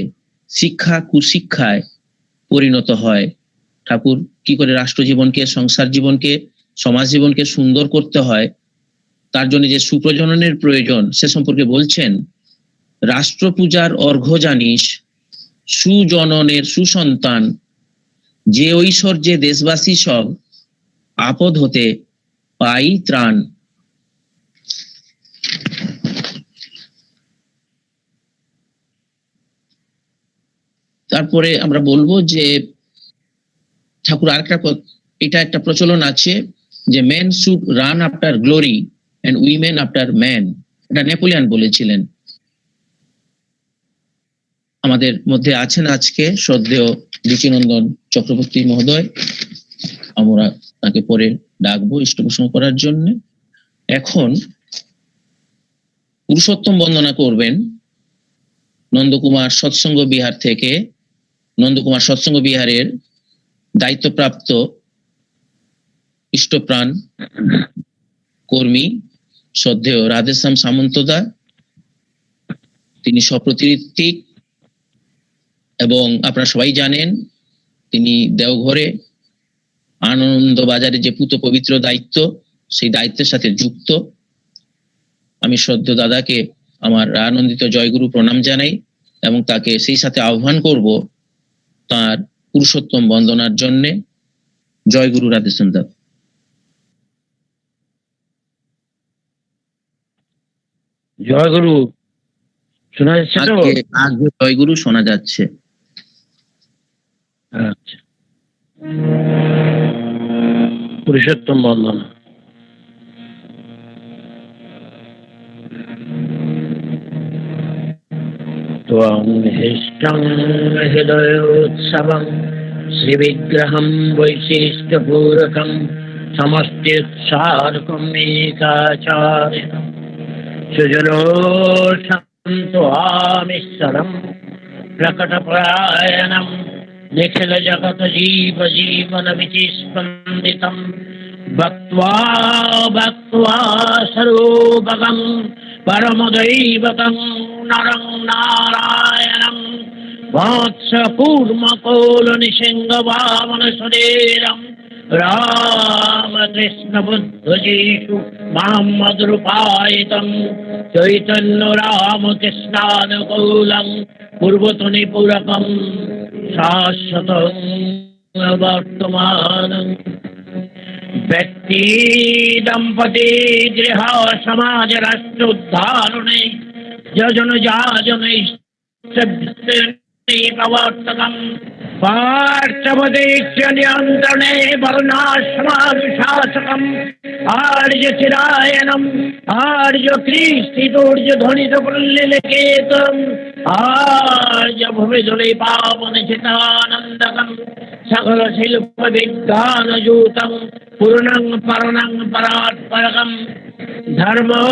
শিক্ষা কুশিক্ষায় পরিণত হয়। ঠাকুর কি করে রাষ্ট্র জীবনকে, সংসার জীবনকে, সমাজ জীবনকে সুন্দর করতে হয়, তার জন্য যে সুপ্রজননের প্রয়োজন সে সম্পর্কে বলছেন, রাষ্ট্র পূজার অর্ঘ্য জানিস, সুজননের সুসন্তান, যে ঐশ্বর্যে দেশবাসী সব, আপদ হতে পাই ত্রাণ। তারপরে আমরা বলবো যে ঠাকুর আরেকটা এটা একটা প্রচলন আছে যে men should run after glory and women after man. এটা নেপোলিয়ান বলেছিলেন। আমাদের মধ্যে আছেন আজকে শ্রদ্ধেয় রুচিনন্দন চক্রবর্তী মহোদয়, আমরা তাকে পরে ডাকবো ইষ্টপ্রসঙ্গ করার জন্য। এখন পুরুষোত্তম বন্দনা করবেন নন্দকুমার সৎসঙ্গ বিহার থেকে, নন্দকুমার সৎসঙ্গ বিহারের দায়িত্বপ্রাপ্ত ইষ্টপ্রাণ কর্মী শ্রদ্ধেয় রাধেশ্যাম সামন্তদা। তিনি সপ্রতিঋত্বিক এবং আপনারা সবাই জানেন তিনি দেওঘরে আনন্দবাজারে যে পুত পবিত্র দায়িত্ব, সেই দায়িত্বের সাথে যুক্ত। আমি শ্রদ্ধেয় দাদাকে আমার আনন্দিত জয়গুরু প্রণাম জানাই এবং তাকে সেই সাথে আহ্বান করব তার পুরুষোত্তম বন্দনার জন্য। জয়গুরু রাধেশ্যাম দাদা। জয়গুরু শোনা যাচ্ছে তো? আগে জয়গুরু শোনা যাচ্ছে। আচ্ছা, পুরুষোত্তম বন্দনা। ত্বং হিষ্টং হৃদয়োৎসবং শ্রীবিগ্রহং বৈশিষ্ট্যপূরকং সমষ্টিউৎসারকং একাচার্যং সুজলোষান্তহামিশ্বরং প্রকটপরায়ণং নিখিল জগৎ জীব জীবন বিচিস্পন্দিতং ভক্ত্বা ভক্ত্বা সর্বগং পরমদৈবতং নরং নারায়ণং বৎস কূর্মকৌল নিসিংহ বামন সুধীরং রামকৃষ্ণ বুদ্ধ যীশু মোহাম্মদরূপায়িতং চৈতন্য রামকৃষ্ণানুকূলং পূর্বতনী পুরকং শাশ্বতং বর্তমানং। ব্যক্তি দম্পতি গৃহ সমাজ রাষ্ট্র উদ্ধারণে যজন যাজন প্রবর্তকং পার্থবদেশ নিয়ন্ত্রণে বর্ণাশ্রমানুশাসকম আর্য চিরায়নম আর্য কৃষ্টিদূর্য ধ্বনিত পুল্লিলিখিতম আর্য ভূমিধূলি পাবন চিতানন্দকম সকল শিল্প বিজ্ঞানযুতম পূর্ণং পরণং পরাৎপরকম ধর্মো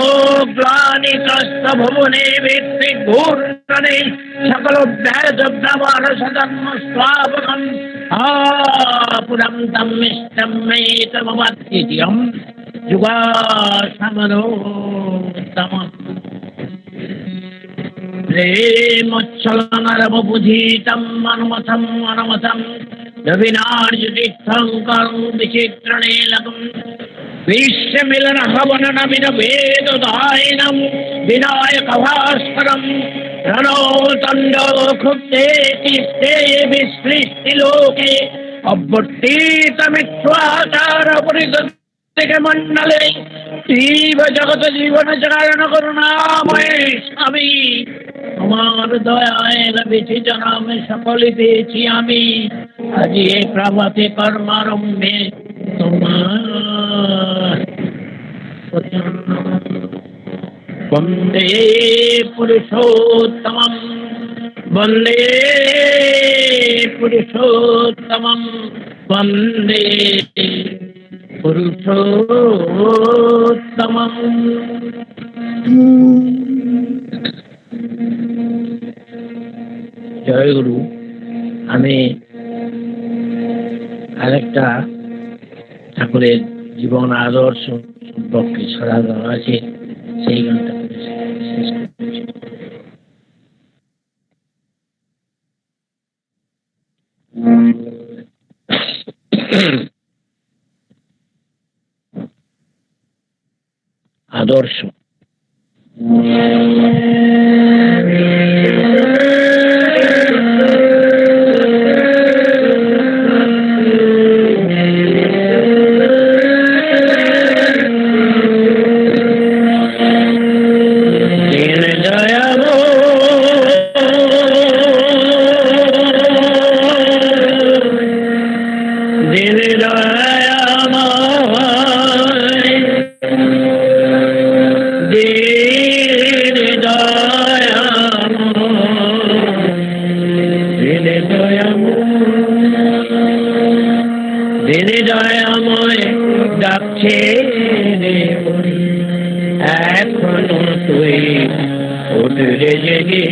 গ্লানিতস্ত ভুবনে ভিত্তি ঘূর্ণনে সকল ব্যাধ ব্রাহ্মণ সধর্ম স্বাবকম পুরম তমিষ্টম মেতমবদ্ধিয়ম যুগাসমনোত্তমম প্রেমোচ্ছলনরবুধীতম অনুমথম অনুমথম রবিনার্যতীর্থঙ্করং বিচিত্রনীলকম বিশ্বমিলন হবন নবীন বেদদায়নম বিনায়ক ভাস্করম রণোতণ্ড ক্ষুব্ধে তিষ্ঠে বিসৃষ্টি লোকে অভ্যর্থিতমিত্বাচার পরিদত্তিকে মণ্ডলে জীব জগৎ জীবন চারণ করুণাময় স্বামী তোমার দয়ায় লভিছি জনামে সকলে পেয়েছি আমি আজি এই প্রভাতে কর্মারম্ভে তোমার বন্দে পুরুষোত্তমম বন্দে পুরুষোত্তমম বন্দে পুরুষোত্তমম। জয় গুরু। আমি আরেকটা ঠাকুরের জীবন আদর্শ সম্পর্কে ছড়া দেওয়া আছে, সেই গানটা শেষ করছি। আদর্শ। দয়াময় ডাকছে এখনো তুই ওঠে জেগে,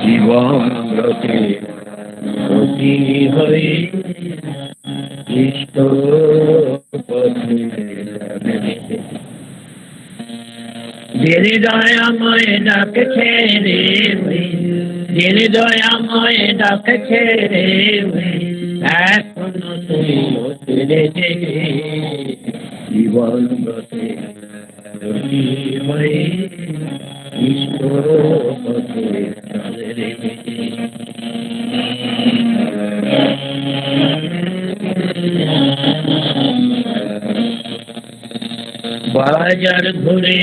জীবন ব্রতে অতি হয়ে ইষ্ট যিনি দয়াময় ডাকছে রে, যিনি দয়াময় ডাকছে রে, এখনো তুই ওঠে জেগে, জীবন ব্রতে অতি হয়ে ইষ্ট পথে চলে রে। বাজার ঘুরে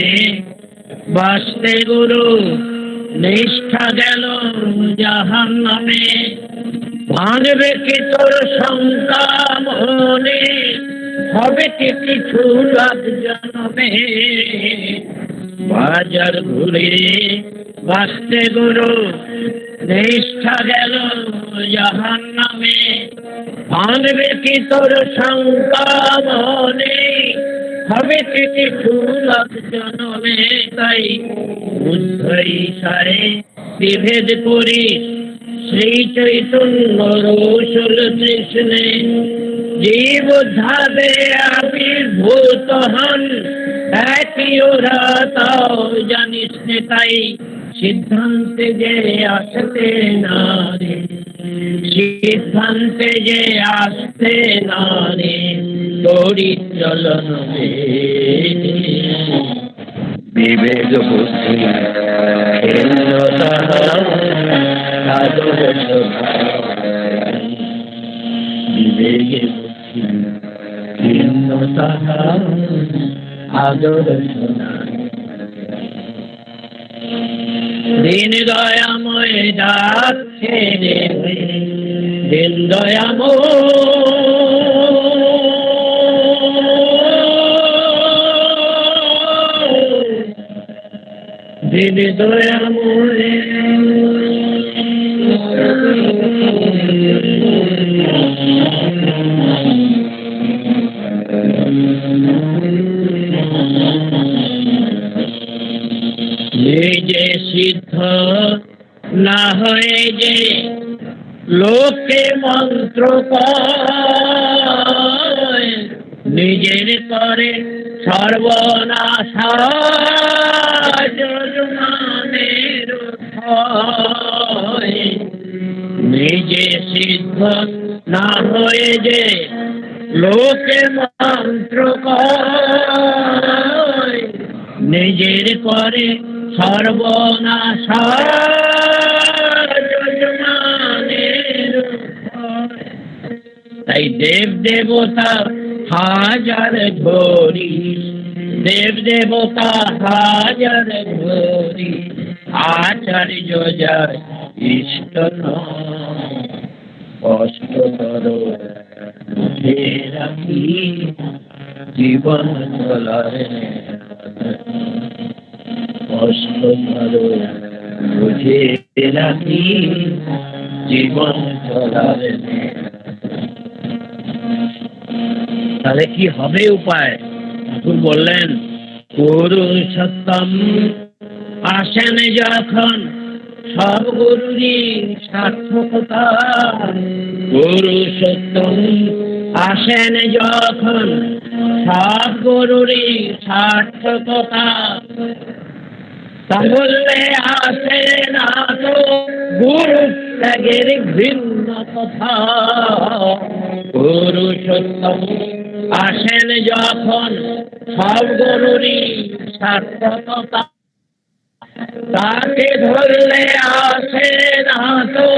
বাঁচতে গুরু নিষ্ঠা গেল জাহান্নামে, ভাঙবে কি তোর শঙ্কা মনে, হবে কি কিছু লাখ জন্মে। বাজার ঘুরে বাঁচতে গুরু নিষ্ঠা গেল জাহান্নামে, ভাঙবে কি তোর শঙ্কা মনে, হবে কি কিছু লাখ জন্মে। তাই বুদ্ধ ইশারে বিভেদ করি শ্রী চৈতন্য রসুল কৃষ্ণে, জীব ধাবে আবির্ভূত হন একই ওরা তাও জানিস নে। তাই সিদ্ধান্তে যে আসতে না রে, সিদ্ধান্তে যে আসতে না রে, তোরি চলন বিবেক বুদ্ধি বিবেক বুদ্ধি আদর দিন দয়াময় ডাকছে রে, দিন দয়াময় দিন দয়াময় নিজে সিদ্ধ না হয়ে যে লোকে মন্ত্র পায়, নিজের করে সর্বনাশা যজমানের ভয়। নিজে সিদ্ধ না হয়ে যে লোকে মন্ত্র পায়, নিজের করে সর্বনাশা যজমানের ভয়। তাই দেব দেবতা হাজার ঘড়ি, দেব দেবতা হাজার ঘড়ি, আচার্য যায় ইষ্ট কষ্ট করো রাখি, জীবন চলারে কষ্ট করো বুঝে রাখি, জীবন চলারে। তাহলে কি হবে উপায়? ঠাকুর বললেন পুরুষোত্তম আসেন যখন সব গুরুরই সার্থকতা, পুরুষোত্তম আসেন যখন সব গুরুরই সার্থকতা, তাহলে আসে না তো গুরু ত্যাগের ভিন্ন কথা। পুরুষোত্তম আসেন যখন সব গুরুরই সার্থকতা, তাকে ধরলে আসে না তো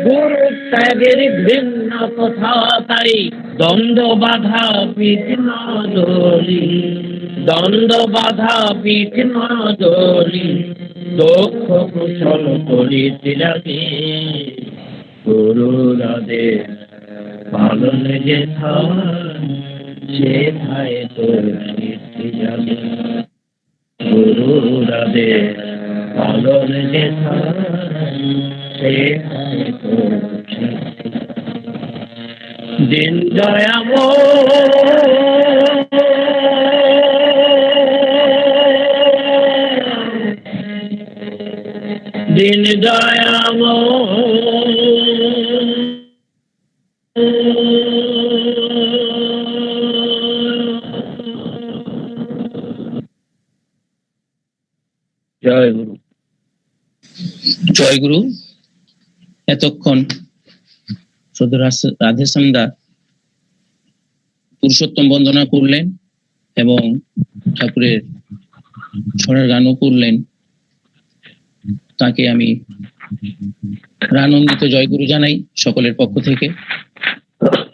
গুরু ত্যাগের ভিন্ন কথা। তাই দ্বন্দ্ব বাধা বিঘ্ন দলি, দ্বন্দ্ব বাধা বিঘ্ন দলি, দক্ষ কুশল করিতে লাগে। গুরুরাদে পালন যে সেথায় তোর কীর্তি যাবে। গুরুরাদে পালন যে সেথায় তোর কীর্তি যাবে। দিন দিন জয় গুরু। জয় গুরু। এতক্ষণ শুধু রাধেশ্যামদা পুরুষোত্তম বন্দনা করলেন এবং ঠাকুরের ছড়ার গানও করলেন। তাকে আমি প্রাণান্বিত জয়গুরু জানাই সকলের পক্ষ থেকে।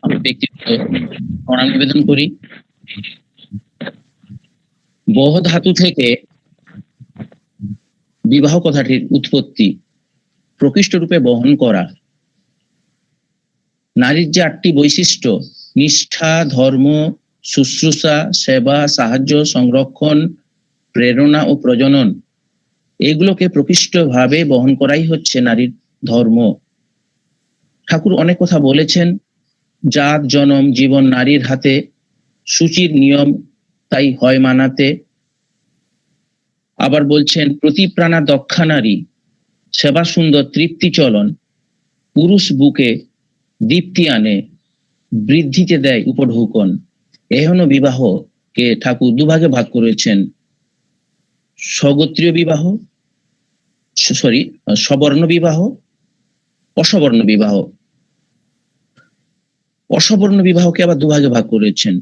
আমি ব্যক্তিগত প্রণাম নিবেদন করি। বহ ধাতু থেকে বিবাহ কথাটির উৎপত্তি, প্রকৃষ্ট রূপে বহন করা। নারীর যে 8টি বৈশিষ্ট্য, নিষ্ঠা, ধর্ম, শুশ্রূষা, সেবা, সাহায্য, সংরক্ষণ, প্রেরণা ও প্রজনন, এগুলোকে প্রকৃষ্টভাবে বহন করাই হচ্ছে নারীর ধর্ম। ঠাকুর অনেক কথা বলেছেন। জাত জনম জীবন নারীর হাতে, সূচির নিয়ম তাই হয় মানাতে। আবার বলছেন প্রতি প্রাণা দক্ষা নারী, সেবা সুন্দর তৃপ্তি চলন, পুরুষ বুকে দীপ্তি আনে, বৃদ্ধিতে দেয় উপঢৌকন। এহেন বিবাহকে ঠাকুর দুভাগে ভাগ করেছেন, স্বগোত্রীয় বিবাহ, সবর্ণ বিবাহ, অসবর্ণ বিবাহ। অসবর্ণ বিবাহকে আবার দুভাগে ভাগ করেছেন,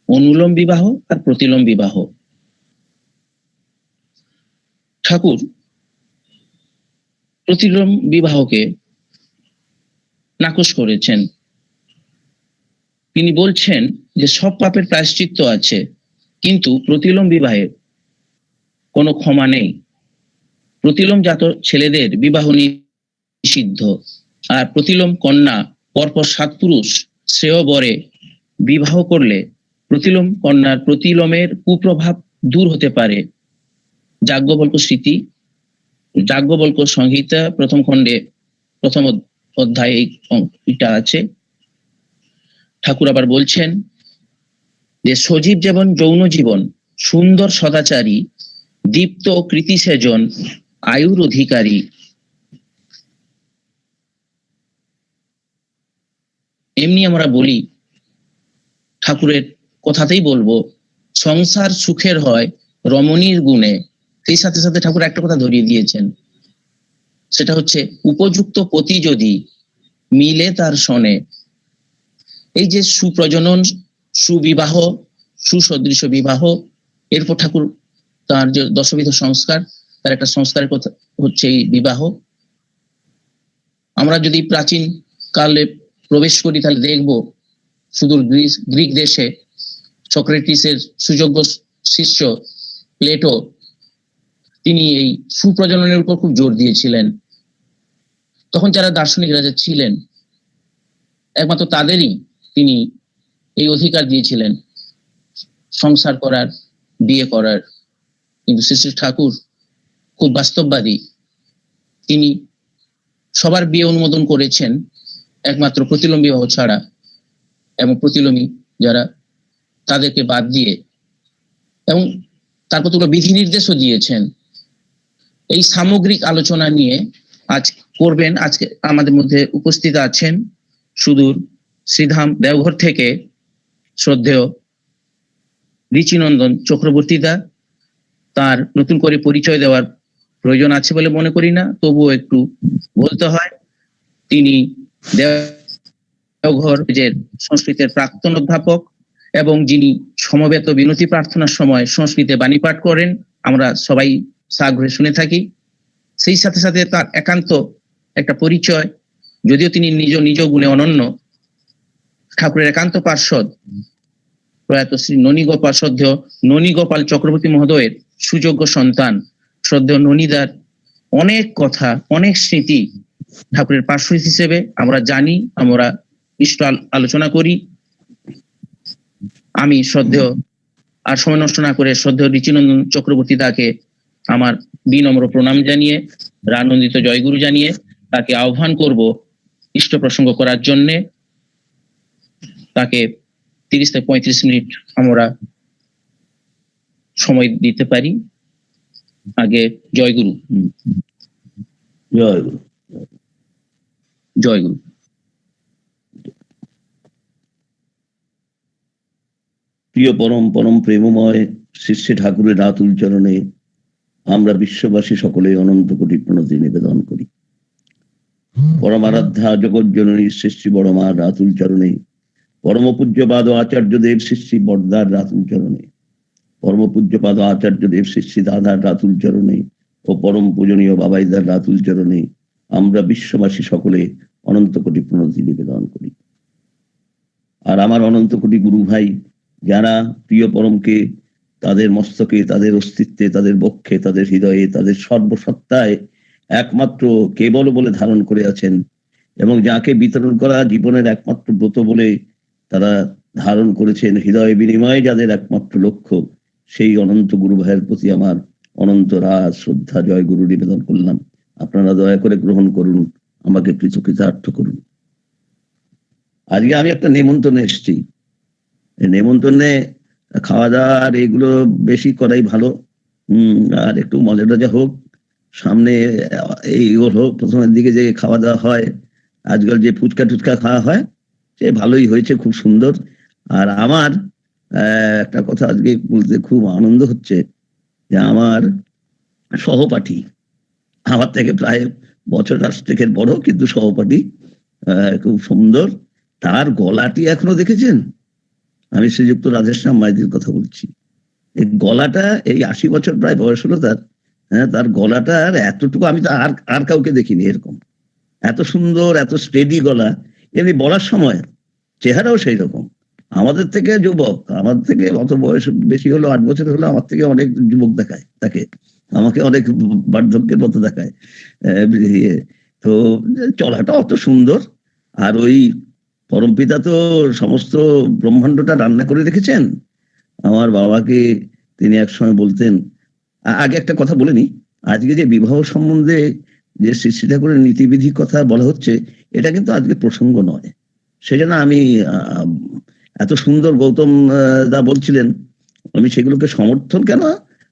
অনুলোম বিবাহ আর প্রতিলোম বিবাহ। ঠাকুর প্রতিলোম বিবাহকে নাকচ করেছেন। তিনি বলছেন যে সব পাপের প্রায়শ্চিত্ত আছে, কিন্তু প্রতিলোম বিবাহে কোনো ক্ষমা নেই। প্রতিলোম জাত ছেলেদের বিবাহ নিষিদ্ধ, আর প্রতিলোম কন্যা পরপর 7 পুরুষ শ্রেয় বরে বিবাহ করলে প্রতিলোম কন্যার প্রতিলোমের কুপ্রভাব দূর হতে পারে। যাজ্ঞবল্ক্য স্মৃতি, যাজ্ঞবল্ক্য সংহিতা প্রথম খণ্ডে প্রথম অধ্যায়ে এটা আছে। ঠাকুর আবার বলছেন যে সজীব যেমন যৌন জীবন, সুন্দর সদাচারী, দীপ্ত কৃতি সেজন, আয়ুর অধিকারী। এমনি আমরা বলি, ঠাকুরের কথাতেই বলবো, সংসার সুখের হয় রমণীর গুণে। সেই সাথে সাথে ঠাকুর একটা কথা ধরিয়ে দিয়েছেন, সেটা হচ্ছে উপযুক্ত পতি যদি মিলে তার সনে। এই যে সুপ্রজনন, সুবিবাহ, সুসদৃশ বিবাহ, এরপর ঠাকুর তার যে দশবিধ সংস্কার, তার একটা সংস্কারের কথা হচ্ছে এই বিবাহ। আমরা যদি প্রাচীন কালে প্রবেশ করি তাহলে দেখব সুদূর গ্রিক দেশে সক্রেটিসের সুযোগ্য শিষ্য প্লেটো, তিনি এই সুপ্রজননের উপর খুব জোর দিয়েছিলেন। তখন যারা দার্শনিকরা ছিলেন, একমাত্র তাদেরই তিনি এই অধিকার দিয়েছিলেন সংসার করার, বিয়ে করার। কিন্তু শ্রী শ্রী ঠাকুর খুব বাস্তববাদী। তিনি সবার বিয়ে অনুমোদন করেছেন একমাত্র প্রতিলোম বিবাহ ছাড়া, এবং প্রতিলোমী যারা তাদেরকে বাদ দিয়ে, এবং তার কতগুলো বিধি নির্দেশও দিয়েছেন এই সামগ্রিক আলোচনা নিয়ে আজ করবেন। আজকে আমাদের মধ্যে উপস্থিত আছেন সুদূর শ্রীধাম দেওঘর থেকে শ্রদ্ধেয় ঋচিনন্দন চক্রবর্তীদা। তার নতুন করে পরিচয় দেওয়ার প্রয়োজন আছে বলে মনে করি না, তবুও একটু বলতে হয়। তিনি দেওঘর যে সংস্কৃতের প্রাক্তন অধ্যাপক এবং যিনি সমবেত বিনতি প্রার্থনার সময় সংস্কৃতে বাণী পাঠ করেন, আমরা সবাই সাগ্রহে শুনে থাকি। সেই সাথে সাথে তার একান্ত একটা পরিচয়, যদিও তিনি নিজ গুণে অনন্য, ঠাকুরের একান্ত পার্ষদ প্রয়াত শ্রী শ্রদ্ধেয় ননীগোপাল চক্রবর্তী মহোদয়ের সুযোগ্য সন্তান শ্রদ্ধেয় ননীদার অনেক কথা, অনেক স্মৃতি ঠাকুরের পার্শ্বদ হিসেবে আমরা জানি, আমরা ইষ্ট আলোচনা করি। আমি শ্রদ্ধেয় আর সময় নষ্ট না করে শ্রদ্ধেয় ঋচিনন্দন চক্রবর্তী দাকে আমার বিনম্র প্রণাম জানিয়ে, রানন্দিত জয়গুরু জানিয়ে তাকে আহ্বান করব ইষ্ট প্রসঙ্গ করার জন্যে। তাকে 30 থেকে 35 মিনিট আমরা সময় দিতে পারি। আগে জয়গুরু। জয়গুরু। জয়গুরু। প্রিয় পরম প্রেমময় শ্রী শ্রী ঠাকুরের রাতুল চরণে আমরা বিশ্ববাসী সকলে অনন্ত কোটি প্রণতি নিবেদন করি। পরমারাধ্যা জগৎ জননী শ্রী শ্রী বড়মার রাতুল চরণে, পরম পূজ্যপাদ আচার্যদেব শ্রী শ্রী বড়দার রাতুল চরণে, পরম পূজ্যপাদ আচার্যদেব শ্রী শ্রী দাদার রাতুল চরণে ও পরম পূজনীয় বাবাইদার রাতুল চরণে আমরা বিশ্ববাসী সকলে অনন্ত কোটি প্রণতি নিবেদন করি। আর আমার অনন্ত কোটি গুরু ভাই যারা প্রিয় পরমকে তাদের মস্তকে, তাদের অস্তিত্বে, তাদের বক্ষে, তাদের হৃদয়ে, তাদের সর্বসত্তায় একমাত্র কেবল বলে ধারণ করে আছেন এবং যাকে বিতরণ করা জীবনের একমাত্র ব্রত বলে তারা ধারণ করেছেন, হৃদয় বিনিময়ে যাদের একমাত্র লক্ষ্য, সেই অনন্ত গুরু ভাইয়ের প্রতি আমার অনন্ত রাজ শ্রদ্ধা জয় গুরু নিবেদন করলাম। আপনারা দয়া করে গ্রহণ করুন, আমাকে কৃতকৃতার্থ করুন। আজকে আমি একটা নেমন্তন্নে এসেছি। নেমন্তন্নে খাওয়া দাওয়া আর এগুলো বেশি করাই ভালো। আর একটু মজা হোক সামনে। এই হোক প্রথমের দিকে যে খাওয়া দাওয়া হয়, আজকাল যে ফুচকা টুচকা খাওয়া হয়, সে ভালোই হয়েছে, খুব সুন্দর। আর আমার একটা কথা আজকে বলতে খুব আনন্দ হচ্ছে যে আমার সহপাঠী, আমার থেকে প্রায় বছর 8 বড়, কিন্তু সহপাঠী, খুব সুন্দর। তার গলাটি এখনো দেখেছেন? আমি শ্রীযুক্ত রাধেশ্যাম মাইতির কথা বলছি। এই গলাটা, এই 80 বছর প্রায় বয়স হলো তার। হ্যাঁ, তার গলাটার এতটুকু আমি তো আর কাউকে দেখিনি এরকম, এত সুন্দর, এত স্টেডি গলা। এমনি বলার সময় চেহারাও সেই রকম। আমাদের থেকে যুবক, আমার থেকে অত বয়স বেশি হলো, 8 বছর হলো, আমার থেকে অনেক যুবক দেখায় তাকে, আমাকে অনেক বার্ধক্যের মতো দেখায়। তো চলাটা অত সুন্দর। আর ওই পরমপিতা তো সমস্ত ব্রহ্মাণ্ডটা রান্না করে রেখেছেন। আমার বাবাকে তিনি একসময় বলতেন, আগে একটা কথা বলে নি, আজকে যে বিবাহ সম্বন্ধে যে শ্রী শ্রী ঠাকুরের নীতিবিধি কথা বলা হচ্ছে, এটা কিন্তু আজকে প্রসঙ্গ নয়। সেজন্য আমি এত সুন্দর গৌতম দা বলছিলেন, আমি সেগুলোকে সমর্থন কেন,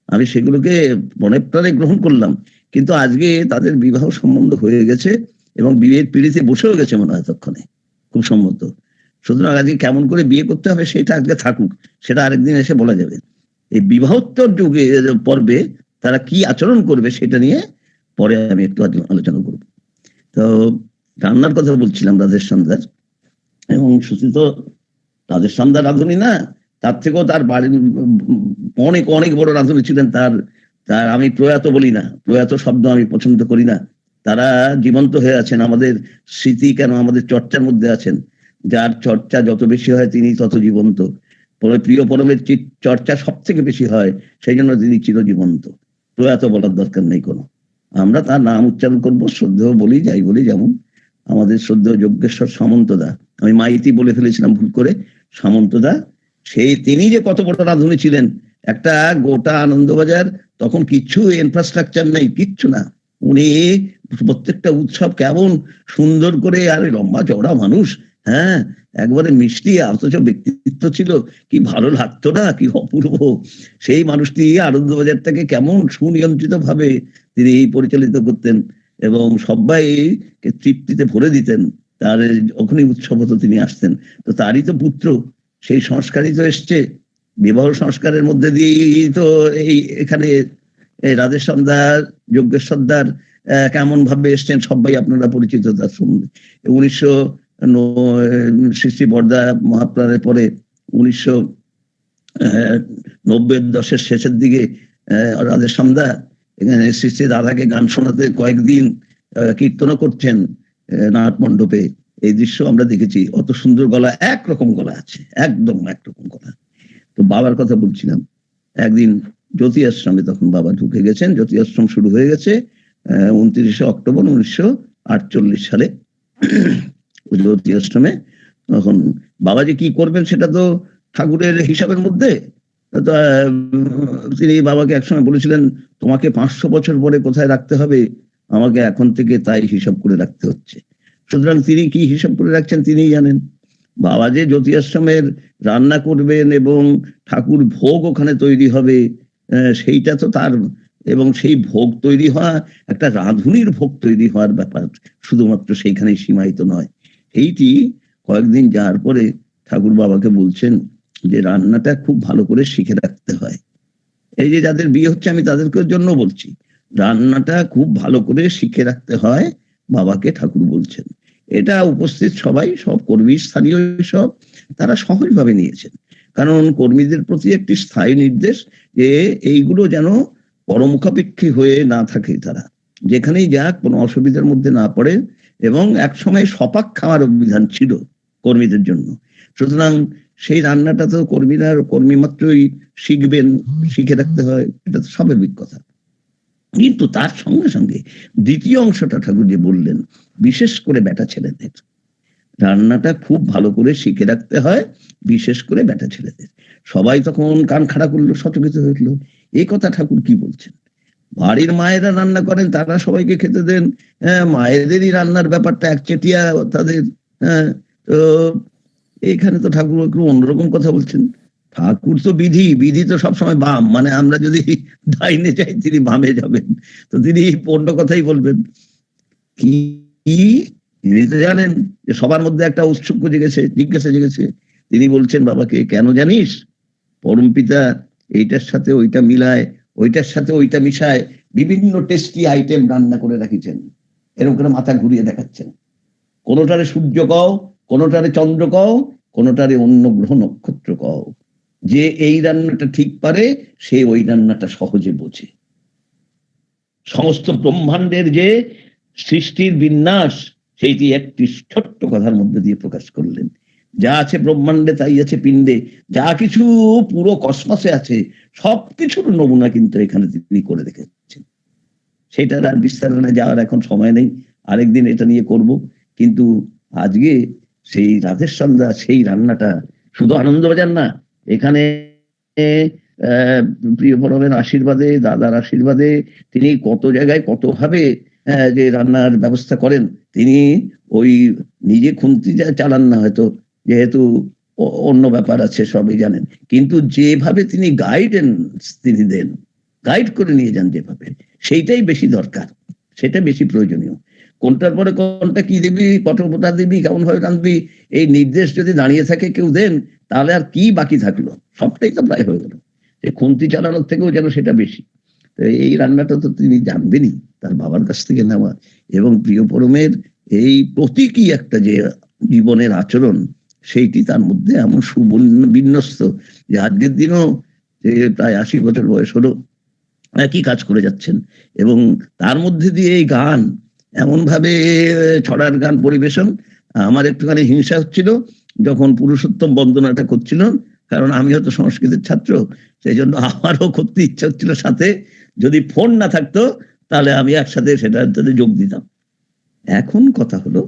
আমি সেগুলোকে মনে প্রাণে গ্রহণ করলাম। কিন্তু আজকে তাদের বিবাহ সম্বন্ধ হয়ে গেছে এবং বিয়ের পিড়িতে বসেও গেছে মনে হয় তক্ষণে, খুব সম্মত। সুতরাং আজকে কেমন করে বিয়ে করতে হবে সেটা আজকে থাকুক, সেটা আরেকদিন এসে বলা যাবে। এই বিবাহোত্তর যুগে পর্বে তারা কি আচরণ করবে সেটা নিয়ে পরে আমি একটু আলোচনা করব। তো রান্নার কথা বলছিলাম রাধেশ্যামদার, এবং শুধু তো রাধেশ্যামদার রাঁধুনি না, তার থেকেও তার বাড়ির অনেক অনেক বড় রাঁধুনি ছিলেন। তার আমি প্রয়াত বলি না, প্রয়াত শব্দ আমি পছন্দ করি না। তারা জীবন্ত হয়ে আছেন, আমাদের স্মৃতি কেন আমাদের চর্চার মধ্যে আছেন। যার চর্চা যত বেশি হয় তিনি তত জীবন্ত। প্রিয় পরমের চর্চা সব থেকে বেশি হয়, সেই জন্য তিনি চিরজীবন্ত। প্রয়াত বলার দরকার নেই কোনো, আমরা তার নাম উচ্চারণ করবো, শ্রদ্ধেয় বলি, যাই বলি। যেমন আমাদের শ্রদ্ধেয় যজ্ঞেশ্বর সামন্তদা, আমি মাইতি বলে ফেলেছিলাম ভুল করে, সামন্তদা, তিনি যে কত বড় রাঁধুনি ছিলেন। একটা গোটা আনন্দবাজার, তখন কিচ্ছু ইনফ্রাস্ট্রাকচার নেই, কিচ্ছু না। উনি প্রত্যেকটা উৎসব কেমন সুন্দর করে, আর লম্বা চওড়া মানুষ, হ্যাঁ, একবারে মিষ্টি, অথচ ব্যক্তিত্ব ছিল কি ভালো লাগতো না, কি অপূর্ব। সেই মানুষটি আনন্দবাজারটাকে কেমন সুনিয়ন্ত্রিত ভাবে তিনি পরিচালিত করতেন এবং সবাইকে তৃপ্তিতে ভরে দিতেন। তার যখনই উৎসব হতো তিনি আসতেন। তো তারই তো পুত্র, সেই সংস্কারই তো এসছে। বিবাহ সংস্কারের মধ্যে দিয়েই তো এই এখানে এই রাধেশ সর্দার, যজ্ঞেশ সর্দার কেমন ভাবে এসছেন সবাই আপনারা পরিচিত তার সম্বন্ধে। শ্রী শ্রী বরদা মহাপ্রাণের পরে 1990 দশের শেষের দিকে রাধেশ সর্দার এখানে শ্রী শ্রী রাধাকে গান শোনাতে কয়েকদিন কীর্তনও করছেন নাট মণ্ডপে। এই দৃশ্য আমরা দেখেছি। অত সুন্দর গলা, একরকম গলা আছে, একদম একরকম গলা। তো বাবার কথা বলছিলাম, একদিন জ্যোতি আশ্রমে তখন বাবা ঢুকে গেছেন, জ্যোতি আশ্রম শুরু হয়ে গেছে 29শে অক্টোবর 1948 সালে জ্যোতি আশ্রমে। তখন বাবা যে কি করবেন সেটা তো ঠাকুরের হিসাবের মধ্যে। তিনি বাবাকে একসময় বলেছিলেন, তোমাকে 500 বছর পরে কোথায় রাখতে হবে, আমাকে এখন থেকে তাই হিসাব করে রাখতে হচ্ছে। সুতরাং তিনি কি হিসাব করে রাখছেন তিনিই জানেন। বাবা যে জ্যোতি আশ্রমের রান্না করবেন এবং ঠাকুর ভোগ ওখানে তৈরি হবে, সেইটা তো তার, এবং সেই ভোগ তৈরি হওয়া একটা রাঁধুনির ভোগ তৈরি হওয়ার ব্যাপার শুধুমাত্র সেইখানেই সীমায়িত নয়। এইটি কয়েকদিন যাওয়ার পরে ঠাকুর বাবাকে বলছেন যে রান্নাটা খুব ভালো করে শিখে রাখতে হয়। এই যে যাদের বিয়ে হচ্ছে আমি তাদেরকে জন্য বলছি, রান্নাটা খুব ভালো করে শিখে রাখতে হয়, বাবাকে ঠাকুর বলছেন। এটা উপস্থিত সবাই, সব কর্মী, স্থানীয় সব, তারা সহজভাবে নিয়েছেন। কারণ কর্মীদের প্রতি একটি স্থায়ী নির্দেশ যে এইগুলো যেন পরমুখাপেক্ষী হয়ে না থাকে, তারা যেখানেই যাক কোনো অসুবিধার মধ্যে না পড়ে। এবং একসময় সপাক খাওয়ার অভিধান ছিল কর্মীদের জন্য। সুতরাং সেই রান্নাটা তো কর্মী মাত্রই শিখবেন, শিখে রাখতে হয়, এটা তো স্বাভাবিক কথা। কিন্তু তার সঙ্গে সঙ্গে দ্বিতীয় অংশটা ঠাকুর যে বললেন, বিশেষ করে বেটা ছেলেদের রান্নাটা খুব ভালো করে শিখে রাখতে হয়, বিশেষ করে বেটা ছেলেদের। সবাই তখন কান খাড়া করলো, সচকিত হইল, এই কথা ঠাকুর কি বলছেন। বাড়ির মায়েরা রান্না করেন, তারা সবাইকে খেতে দেন, মায়েদেরই রান্নার ব্যাপারটা একচেটিয়া তাদের। তো এইখানে তো ঠাকুর একটু অন্যরকম কথা বলছেন। ঠাকুর তো বিধি তো সবসময় বাম, মানে আমরা যদি ডাইনে যাই তিনি বামে যাবেন, তো তিনি অন্য কথাই বলবেন। কি তিনি তো জানেন যে সবার মধ্যে একটা উৎসুক জিজ্ঞাসা জেগেছে। তিনি বলছেন বাবাকে, কেন জানিস, পরমপিতা এইটার সাথে ওইটা মিলায়, ওইটার সাথে ওইটা মিশায়, বিভিন্ন টেস্টি আইটেম রান্না করে রাখিছেন। এরকম করে মাথা ঘুরিয়ে দেখাচ্ছেন। কোনোটারে সূর্য কও, কোনোটারে চন্দ্র কও, কোনোটারে অন্য গ্রহ নক্ষত্র কও। যে এই রান্নাটা ঠিক পারে সে ওই রান্নাটা সহজে বোঝে। সমস্ত ব্রহ্মাণ্ডের যে সৃষ্টির বিন্যাস সেইটি একটি ছোট্ট কথার মধ্যে দিয়ে প্রকাশ করলেন। যা আছে ব্রহ্মাণ্ডে তাই আছে পিণ্ডে, যা কিছু পুরো কসমসে আছে সবকিছুর নমুনা কিন্তু এখানে তিনি করে রেখেছেন। সেটার আর বিস্তারণে যাওয়ার এখন সময় নেই, আরেকদিন এটা নিয়ে করব। কিন্তু আজকে সেই রাধেশ সন্ধ্যা, সেই রান্নাটা শুধু আনন্দবাজার না, এখানে প্রিয় পরমের আশীর্বাদে, দাদার আশীর্বাদে তিনি কত জায়গায় কত ভাবে যে রান্নার ব্যবস্থা করেন। তিনি ওই নিজে খুন্তি চালান না হয়তো, যেহেতু অন্য ব্যাপার আছে সবই জানেন, কিন্তু যেভাবে তিনি গাইডেন্স তিনি দেন, গাইড করে নিয়ে যান যেভাবে, সেইটাই বেশি দরকার, সেটা বেশি প্রয়োজনীয়। কোনটার পরে কোনটা কি দিবি, কতটা দিবি, কেমন ভাবে রাঁধবি, এই নির্দেশ যদি দাঁড়িয়ে থাকে কেউ দেন, তাহলে আর কি বাকি থাকলো, সবটাই তো প্রায় হয়ে গেল। খুন্তি চালানোর থেকেও যেন সেটা বেশি। তো এই রান্নাটা তো তিনি জানবেনই, তার বাবার কাছ থেকে নেওয়া। এবং প্রিয় পরমের এই প্রতীকী একটা যে জীবনের আচরণ, সেইটি তার মধ্যে এমন সুবিন্যস্ত যে আজকের দিনও যে প্রায় 80 বছর বয়স হলো, একই কাজ করে যাচ্ছেন। এবং তার মধ্যে দিয়ে এই গান, এমন ভাবে ছড়ার গান পরিবেশন। আমার একটুখানি হিংসা হচ্ছিল যখন পুরুষোত্তম বন্দনাটা করছিল, কারণ আমি হয়তো সংস্কৃতের ছাত্র, সেই জন্য আমারও করতে ইচ্ছা হচ্ছিল সাথে। যদি ফোন না থাকতো তাহলে আমি একসাথে সেটাতে যোগ দিতাম। এখন কথা হলো,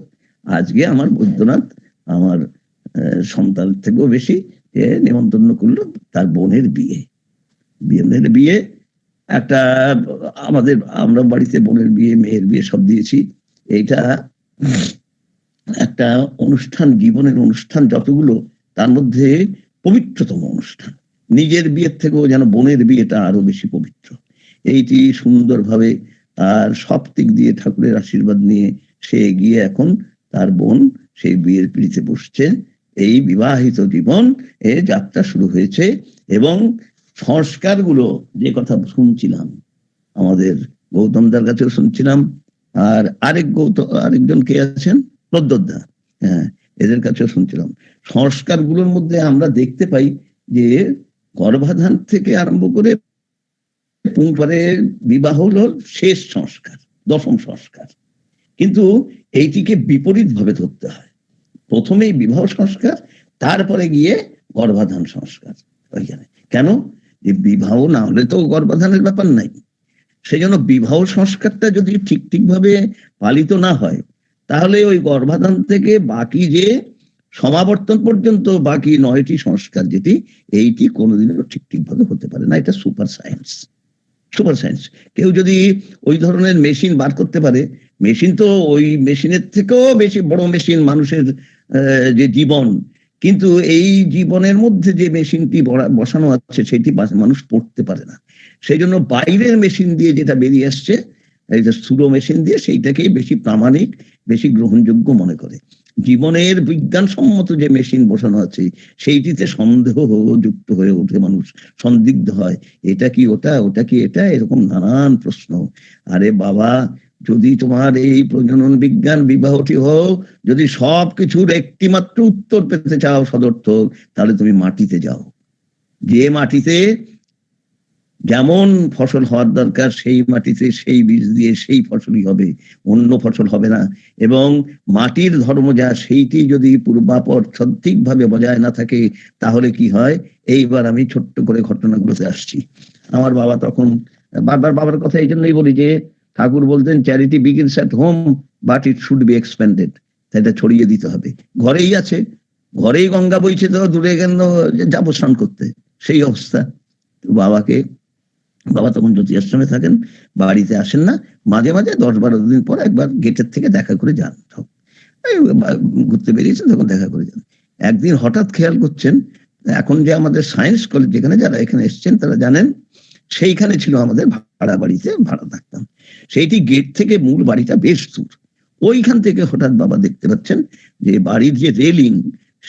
আজকে আমার বৈদ্যনাথ আমার সন্তান থেকেও বেশি নিমন্ত্রণ করলো তার বোনের বিয়ে। একটা আমরা বাড়িতে বোনের বিয়ে, মেয়ের বিয়ে সব দিয়েছি। এইটা একটা একটা অনুষ্ঠান, জীবনের অনুষ্ঠান যতগুলো, তার মধ্যে পবিত্রতম অনুষ্ঠান, নিজের বিয়ের থেকেও যেন বোনের বিয়েটা আরো বেশি পবিত্র। এইটি সুন্দরভাবে আর সব দিক দিয়ে ঠাকুরের আশীর্বাদ নিয়ে সে এগিয়ে এখন তার বোন সেই বিয়ের পিড়িতে বসছে। এই বিবাহিত জীবন এ যাত্রা শুরু হয়েছে। এবং সংস্কারগুলো যে কথা শুনছিলাম, আমাদের গৌতমদার কাছেও শুনছিলাম, আর আরেকজন কে আছেন, প্রদ্যোৎদা, হ্যাঁ, এদের কাছেও শুনছিলাম। সংস্কারগুলোর মধ্যে আমরা দেখতে পাই যে গর্ভাধান থেকে আরম্ভ করে পরে বিবাহ হলো শেষ সংস্কার, দশম সংস্কার। কিন্তু এইটিকে বিপরীত ভাবে ধরতে হয়। প্রথমেই বিবাহ সংস্কার, তারপরে গিয়ে গর্ভাধান সংস্কার। কেন? যে বিবাহ না হলে তো গর্ভাধানের ব্যাপার নাই। সেই জন্য বিবাহ সংস্কারটা যদি ঠিকভাবে পালিত না হয়, তাহলে ওই গর্ভাধান থেকে বাকি যে সমাবর্তন পর্যন্ত বাকি 9টি সংস্কার যেটি, এইটি কোনোদিনও ঠিকভাবে হতে পারে না। এটা সুপার সায়েন্স। কেউ যদি ওই ধরনের মেশিন বার করতে পারে, মেশিন তো ওই মেশিনের থেকেও বেশি বড় মেশিন মানুষের যে জীবন, কিন্তু এই জীবনের মধ্যে যে মেশিনটি বসানো আছে সেটি মানুষ পড়তে পারে না। সেই জন্য বাইরের মেশিন দিয়ে যেটা বেরিয়ে আসছে, এই যে স্থূল মেশিন দিয়ে, সেইটাকেই বেশি প্রামাণিক, বেশি গ্রহণযোগ্য মনে করে। জীবনের বিজ্ঞানসম্মত যে মেশিন বসানো আছে সেইটিতে সন্দেহ যুক্ত হয়ে ওঠে, মানুষ সন্দিগ্ধ হয়, এটা কি ওটা, ওটা কি এটা, এরকম নানান প্রশ্ন। আরে বাবা, যদি তোমার এই প্রজনন বিজ্ঞান বিবাহটি হোক, যদি সবকিছুর একটি মাত্র উত্তর পেতে চাও সদর্থক, তাহলে তুমি মাটিতে যাও। যে মাটিতে যেমন ফসল হওয়ার দরকার, সেই মাটিতে সেই বীজ দিয়ে সেই ফসলই হবে, অন্য ফসল হবে না। এবং মাটির ধর্ম যা, সেইটি যদি পূর্বাপর সঠিকভাবে বজায় না থাকে, তাহলে কি হয়? এইবার আমি ছোট্ট করে ঘটনাগুলোতে আসছি। আমার বাবা তখন, বাবার কথা এই জন্যই বলি যে ঠাকুর বলতেন, charity begins at home but it should be expanded. সেটা ছড়িয়ে দিতে হবে। ঘরেই আছে, ঘরেই গঙ্গা বইছে, তো দূরে গেল যাবো স্নান করতে, সেই অবস্থা। বাবা তখন জ্যোতি আশ্রমে থাকেন, বাড়িতে আসেন না, মাঝে মাঝে 10-12 দিন পর একবার গেটের থেকে দেখা করে যান। ঘুরতে বেরিয়েছেন, তখন দেখা করে যান। একদিন হঠাৎ খেয়াল করছেন, এখন যে আমাদের সায়েন্স কলেজ, যেখানে যারা এখানে এসছেন তারা জানেন, সেইখানে ছিল আমাদের ভাড়া বাড়িতে ভাড়া থাকতাম। সেইটি গেট থেকে মূল বাড়িটা বেশ দূর। ওইখান থেকে হঠাৎ বাবা দেখতে পাচ্ছেন যে বাড়ির যে রেলিং,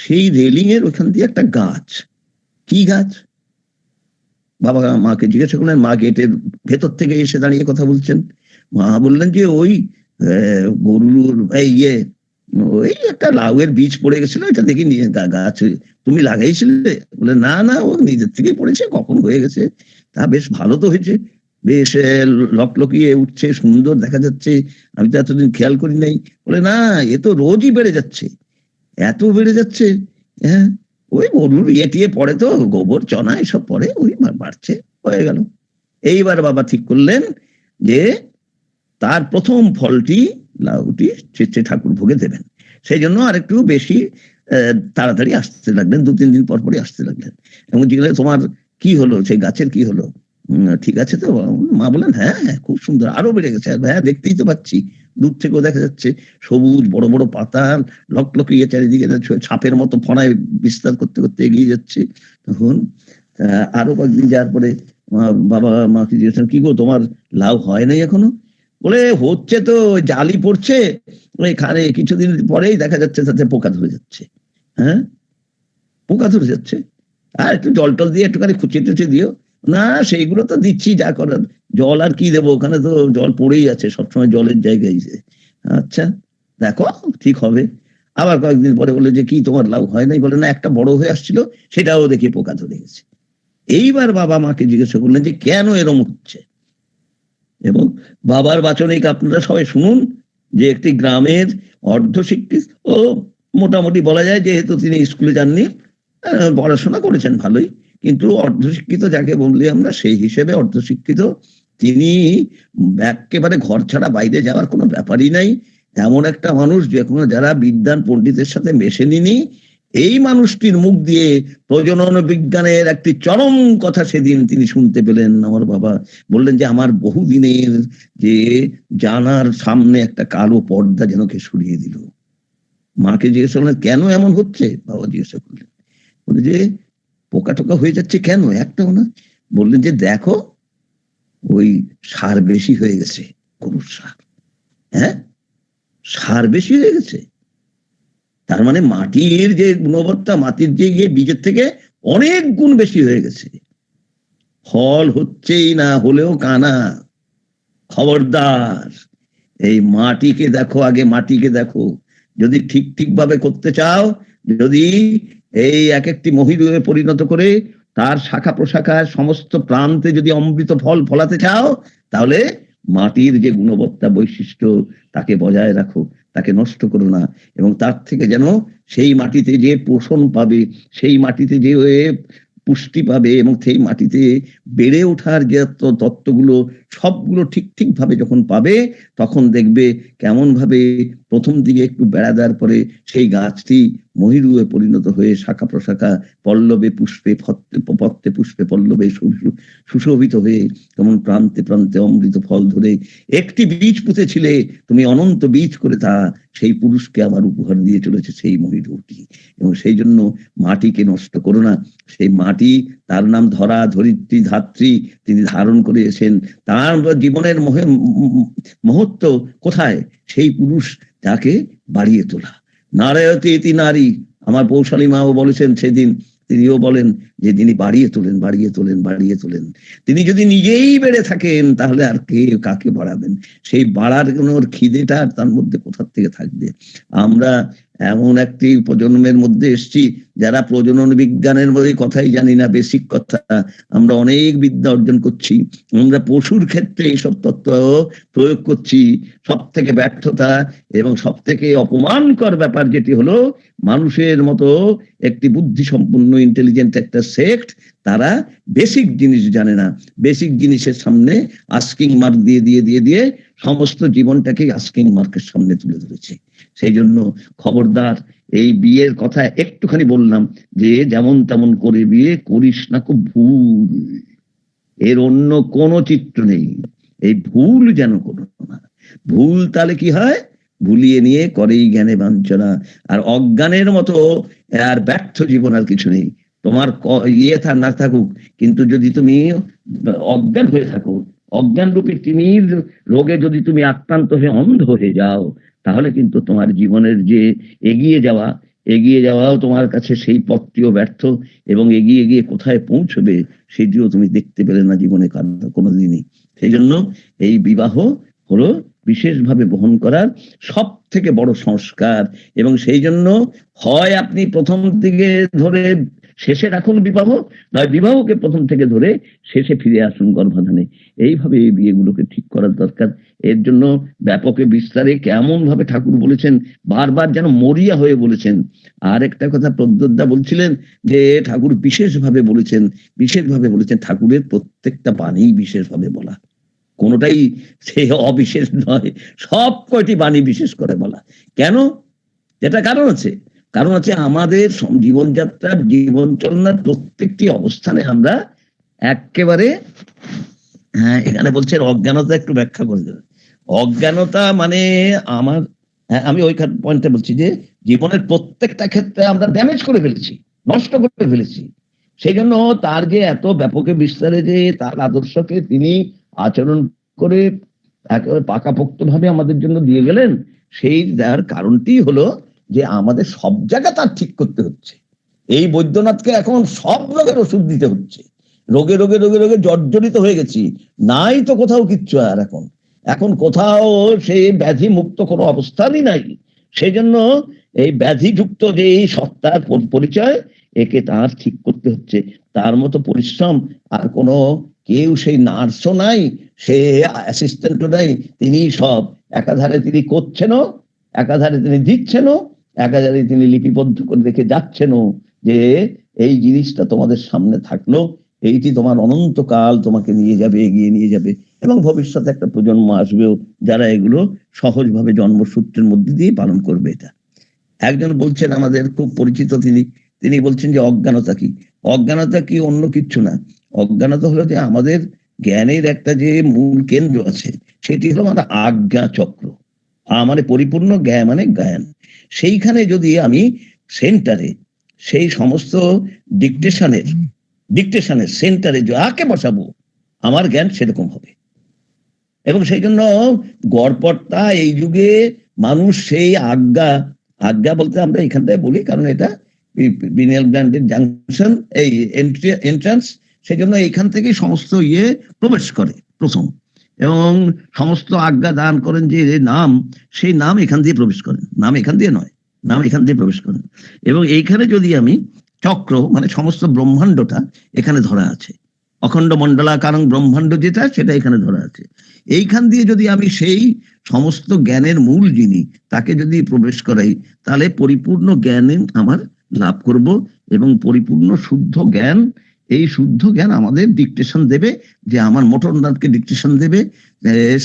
সেই রেলিং এর ওইখান দিয়ে একটা গাছ। কি গাছ? বাবা মাকে জিজ্ঞাসা করলেন, মা গেটের ভেতর থেকে এসে দাঁড়িয়ে কথা বলছেন। মা বললেন যে ওই গরুর ওই একটা লাউয়ের বীজ পড়ে গেছিল, এটা দেখি নিয়ে গাছ তুমি লাগাইছিলে? বলে না না, ও নিজের থেকেই পড়েছে, কখন হয়ে গেছে। তা বেশ ভালো তো হয়েছে, বেশ লকলকিয়ে উঠছে, সুন্দর দেখা যাচ্ছে, আমি তো এতদিন খেয়াল করি নাই। বলে না, এ তো রোজই বেড়ে যাচ্ছে, এত বেড়ে যাচ্ছে। হ্যাঁ, ওই গরুর টিয়ে পড়ে তো, গোবর চনা এসব পড়ে, ওই বাড়ছে, হয়ে গেল। এইবার বাবা ঠিক করলেন যে তার প্রথম ফলটি, লাউটি, ঠাকুর ভোগে দেবেন। সেই জন্য আর একটু বেশি তাড়াতাড়ি আসতে লাগলেন, 2-3 দিন পর পরই আসতে লাগলেন। এবং জিজ্ঞাসা, তোমার কি হলো, সেই গাছের কি হলো, ঠিক আছে তো? মা বলেন, হ্যাঁ হ্যাঁ, খুব সুন্দর, আরো বেড়ে গেছে। হ্যাঁ, দেখতেই তো পাচ্ছি, দূর থেকেও দেখা যাচ্ছে, সবুজ বড় বড় পাতা, লকলকিয়ে চারিদিকে ছাপের মতো ফনায় বিস্তার করতে করতে এগিয়ে যাচ্ছে। তখন আরো কয়েকদিন যাওয়ার পরে বাবা মাকে জিজ্ঞেস, কি গো, তোমার লাউ হয় নাই এখনো? বলে, হচ্ছে তো, জালি পড়ছে, এখানে কিছুদিন পরেই দেখা যাচ্ছে তাতে পোকা ধরে যাচ্ছে। হ্যাঁ, পোকা ধরে যাচ্ছে, আর একটু জল টল দিয়ে একটুখানি খুঁচিয়ে টুচিয়ে দিও। না, সেইগুলো তো দিচ্ছি, যা করার। জল আর কি দেবো, ওখানে তো জল পড়েই আছে, সবসময় জলের জায়গায়। আচ্ছা, দেখো ঠিক হবে। আবার কয়েকদিন পরে বলে যে, কি তোমার লাউ হয় নাই? বলে না, একটা বড় হয়ে আসছিল, সেটাও দেখি পোকা ধরে গেছে। এইবার বাবা মাকে জিজ্ঞাসা করলেন যে কেন এরম হচ্ছে। এবং বাবার বাচনিক আপনারা সবাই শুনুন, যে একটি গ্রামের অর্ধশিক্ষিত, ও মোটামুটি বলা যায়, যেহেতু তিনি স্কুলে যাননি, পড়াশোনা করেছেন ভালোই, কিন্তু অর্ধশিক্ষিত যাকে বললি আমরা, সেই হিসেবে অর্ধশিক্ষিত। তিনি একেবারে ঘর ছাড়া বাইরে যাওয়ার কোনো ব্যাপারই নাই, এমন একটা মানুষ, যে কোনো যারা বিদ্যান পণ্ডিতের সাথে মেশেনি, এই মানুষটির মুখ দিয়ে প্রজনন বিজ্ঞানের একটি চরম কথা সেদিন তিনি শুনতে পেলেন। আমার বাবা বললেন যে আমার বহুদিনের যে জানার সামনে একটা কালো পর্দা যেন কে সরিয়ে দিল। মাকে জিজ্ঞাসা করলেন কেন এমন হচ্ছে, বাবা জিজ্ঞাসা করলেন, বলে যে পোকা টোকা হয়ে যাচ্ছে কেন, একটাও না। বললেন যে দেখো ওই সার বেশি হয়ে গেছে, গরুর সার, হ্যাঁ সার বেশি হয়ে গেছে, তার মানে মাটির যে গুণবত্তা, মাটির যে গিয়ে বীজের থেকে অনেক গুণ বেশি হয়ে গেছে, ফল হচ্ছেই না, হলেও কানা। খবরদার, এই মাটিকে দেখো, আগে মাটিকে দেখো। যদি ঠিক ভাবে করতে চাও, যদি এই এক একটি মহিরুহে পরিণত করে তার শাখা প্রশাখার সমস্ত প্রান্তে যদি অমৃত ফল ফলাতে চাও, তাহলে মাটির যে গুণবত্তা বৈশিষ্ট্য তাকে বজায় রাখো, তাকে নষ্ট করো না। এবং তার থেকে যেন সেই মাটিতে যে পোষণ পাবে, সেই মাটিতে যে পুষ্টি পাবে, এবং সেই মাটিতে বেড়ে ওঠার যে তত্ত্বগুলো সবগুলো ঠিক ভাবে যখন পাবে, তখন দেখবে কেমন ভাবে প্রথম দিকে একটু বেড়া দেওয়ার পরে সেই গাছটি মহিরুহে পরিণত হয়ে শাখা প্রশাখা পল্লবে পুষ্পে পত্রে পুষ্পে পল্লবে সুশোভিত হয়ে কেমন প্রান্তে প্রান্তে অমৃত ফল ধরে। একটি বীজ পুঁতেছিলে তুমি, অনন্ত বীজ করে তা সেই পুরুষকে আবার উপহার দিয়ে চলেছে সেই মহিরুহটি। এবং সেই জন্য মাটিকে নষ্ট করো না। সেই মাটি, তার নাম ধরা, ধরিত্রী, ধাত্রী, তিনি ধারণ করে এসেছেন। তার জীবনের মহত্ব কোথায়? সেই পুরুষ তাকে বাড়িয়ে তোলা। নারায়তে ইতি নারী, আমার পৌশালী মাও বলেছেন সেদিন, তিনিও বলেন যে তিনি বাড়িয়ে তোলেন। তিনি যদি নিজেই বেড়ে থাকেন তাহলে আর কে কাকে বাড়াবেন? সেই বাড়ার খিদেটা তার মধ্যে কোথার থেকে থাকবে? আমরা এমন একটি প্রজন্মের মধ্যে এসেছি যারা প্রজনন বিজ্ঞানের মধ্যে কথাই জানি না, বেসিক কথা। আমরা অনেক বিদ্যা অর্জন করছি, আমরা পশুর ক্ষেত্রে এইসব তত্ত্ব প্রয়োগ করছি। সব থেকে ব্যর্থতা এবং সব থেকে অপমানকর ব্যাপার যেটি হলো, মানুষের মতো একটি বুদ্ধি সম্পন্ন ইন্টেলিজেন্ট একটা সেক্ট, তারা বেসিক জিনিস জানে না। বেসিক জিনিসের সামনে আস্কিং মার্ক দিয়ে সমস্ত জীবনটাকে আস্কিং মার্কের সামনে তুলে ধরেছে। সেই জন্য খবরদার, এই বিয়ের কথা একটুখানি বললাম যে যেমন তেমন করে বিয়ে করিস না, খুব ভুল, এর অন্য কোনো চিত্র নেই। এই ভুল যেন কোনো না। ভুল তাহলে কি হয়? ভুলিয়ে নিয়ে করেই জ্ঞানে বাঞ্ছনা। আর অজ্ঞানের মতো আর ব্যর্থ জীবন আর কিছু নেই। তোমার না থাকুক, কিন্তু যদি তুমি অজ্ঞান হয়ে থাকো, অজ্ঞান রূপী তিমির রোগে যদি তুমি আক্রান্ত হয়ে অন্ধ হয়ে যাও, তাহলে কিন্তু তোমার জীবনের যে এগিয়ে যাওয়াও তোমার কাছে সেই পথটিও ব্যর্থ, এবং এগিয়ে কোথায় পৌঁছবে সেটিও তুমি দেখতে পেলে না জীবনে কোনোদিনই। সেই জন্য এই বিবাহ হলো বিশেষভাবে বহন করার সব থেকে বড় সংস্কার। এবং সেই জন্য হয় আপনি প্রথম থেকে ধরে শেষে রাখুন বিবাহ, নয় বিবাহকে প্রথম থেকে ধরে শেষে ফিরে আসুন গর্ভাধানে। এইভাবে এই বিয়েগুলোকে ঠিক করার দরকার। এর জন্য ব্যাপকে বিস্তারে কেমন ভাবে ঠাকুর বলেছেন, বারবার যেন মরিয়া হয়ে বলেছেন। আর একটা কথা প্রদ্যোৎদা বলছিলেন যে ঠাকুর বিশেষভাবে বলেছেন। ঠাকুরের প্রত্যেকটা বাণী বিশেষভাবে বলা, কোনোটাই সে অবিশেষ নয়, সব কয়টি বাণী বিশেষ করে বলা। কেন? যেটা কারণ আছে আমাদের জীবনযাত্রার, জীবন চলনার প্রত্যেকটি অবস্থানে আমরা একেবারে, হ্যাঁ এখানে বলছেন অজ্ঞানতা, একটু ব্যাখ্যা করে দেবেন। অজ্ঞানতা মানে আমি ওই পয়েন্টটা বলছি যে জীবনের প্রত্যেকটা ক্ষেত্রে আমরা ড্যামেজ করে ফেলেছি, নষ্ট করে ফেলেছি। সেই জন্য তার যে এত ব্যাপকে বিস্তারে যে তার আদর্শকে তিনি আচরণ করে একেবারে পাকাপোক্ত ভাবে আমাদের জন্য দিয়ে গেলেন, সেই দেওয়ার কারণটি হলো যে আমাদের সব জায়গা তার ঠিক করতে হচ্ছে। এই বৈদ্যনাথকে এখন সব রোগের ওষুধ দিতে হচ্ছে, রোগে জর্জরিত হয়ে গেছি, নাই তো কোথাও কিচ্ছু। আর এখন কোথাও সেই ব্যাধি মুক্ত কোনো অবস্থানই নাই। সেই জন্য এই ব্যাধিযুক্ত যে এই সত্তার পরিচয়, একে তার ঠিক করতে হচ্ছে। তার মতো পরিশ্রম আর কোনো কেউ, সেই নার্সও নাই, সে অ্যাসিস্ট্যান্টও নাই, তিনি সব একাধারে তিনি করছেনও, একাধারে তিনি দিচ্ছেনও, একাধারে তিনি লিপিবদ্ধ করে রেখে যাচ্ছেনও যে এই জিনিসটা তোমাদের সামনে থাকলো, এইটি তোমার অনন্তকাল তোমাকে নিয়ে যাবে, এগিয়ে নিয়ে যাবে, এবং ভবিষ্যতে একটা প্রজন্ম আসবেও যারা এগুলো সহজভাবে জন্মসূত্রের মধ্যে দিয়ে পালন করবে। এটা একজন বলছেন, আমাদের খুব পরিচিত, তিনি বলছেন যে অজ্ঞানতা কি অন্য কিচ্ছু না। অজ্ঞানতা হলো যে আমাদের জ্ঞানের একটা যে মূল কেন্দ্র আছে, সেটি হলো আমাদের আজ্ঞা চক্র। মানে পরিপূর্ণ জ্ঞান মানে জ্ঞান। সেইখানে যদি আমি সেন্টারে সেই সমস্ত ডিকটেশনের সেন্টারে যাকে বসাবো আমার জ্ঞান সেরকম হবে। এবং সেই জন্য গড়পড়তা এই যুগে মানুষ সেই আজ্ঞা বলতে আমরা এখানটায় বলি, কারণ এটা পিনিয়াল গ্ল্যান্ডের জাংশন, এই এন্ট্রান্স, সেই জন্য এইখান থেকেই সমস্ত প্রবেশ করে প্রথম, এবং সমস্ত আজ্ঞা দান করেন যে নাম, সেই নাম এখান দিয়ে প্রবেশ করেন, নাম এখান দিয়ে নয়, নাম এখান দিয়ে প্রবেশ করেন। এবং এইখানে যদি আমি চক্র মানে সমস্ত ব্রহ্মাণ্ডটা এখানে ধরা আছে, অখণ্ড মণ্ডলাকারং ব্রহ্মাণ্ড যেটা সেটা এখানে ধরা আছে, এইখান দিয়ে যদি আমি সেই সমস্ত জ্ঞানের মূল যিনি তাকে যদি প্রবেশ করাই, তাহলে পরিপূর্ণ জ্ঞান আমার লাভ করব। এবং পরিপূর্ণ শুদ্ধ জ্ঞান, এই শুদ্ধ জ্ঞান আমাদের ডিকটেশন দেবে, যে আমার মোটর নার্ভকে ডিকটেশন দেবে,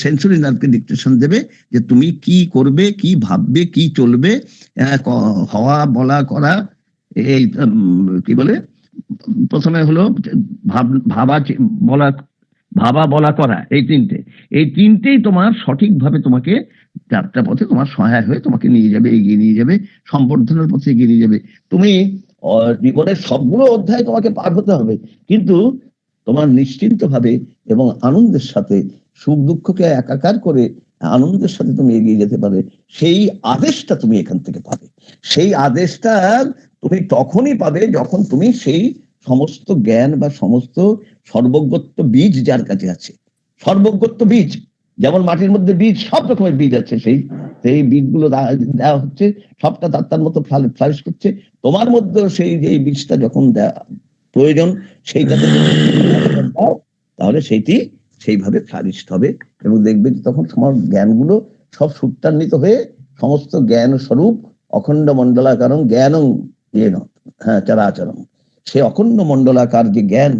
সেন্সরি নার্ভকে ডিকটেশন দেবে, যে তুমি কি করবে, কি ভাববে, কি চলবে, হওয়া বলা করা, এই কি বলে প্রথমে হলো ভাবা বলা করা, এই তিনটেই তোমার সঠিকভাবে তোমাকে যাত্রা পথে তোমার সহায় হয়ে তোমাকে নিয়ে যাবে, এগিয়ে নিয়ে যাবে, সম্বর্ধনার পথে এগিয়ে নিয়ে যাবে। তুমি জীবনের সবগুলো অধ্যায় তোমাকে পার হতে হবে, কিন্তু তোমার নিশ্চিন্ত ভাবে এবং আনন্দের সাথে সুখ দুঃখকে একাকার করে আনন্দের সাথে তুমি এগিয়ে যেতে পারে, সেই আদেশটা তুমি এখান থেকে পাবে। সেই আদেশটা তুমি তখনই পাবে যখন তুমি সেই সমস্ত জ্ঞান বা সমস্ত সর্বজ্ঞত্ব বীজ যার কাছে আছে, সর্বজ্ঞত্ব বীজ, যেমন মাটির মধ্যে বীজ, সব রকমের বীজ আছে, সেই বীজগুলো দেওয়া হচ্ছে, সবটা তার মতো ফ্লারিশ করছে। তোমার মধ্যে সেই যে বীজটা যখন প্রয়োজন সেইটাতে দাও, তাহলে সেইটি সেইভাবে ফ্লারিশ হবে, এবং দেখবে যে তখন তোমার জ্ঞানগুলো সব সূত্রান্বিত হয়ে সমস্ত জ্ঞান স্বরূপ অখণ্ড মণ্ডলাকারং জ্ঞানং চরাচরম, সেই অখণ্ড মণ্ডলাকার যে জ্ঞান,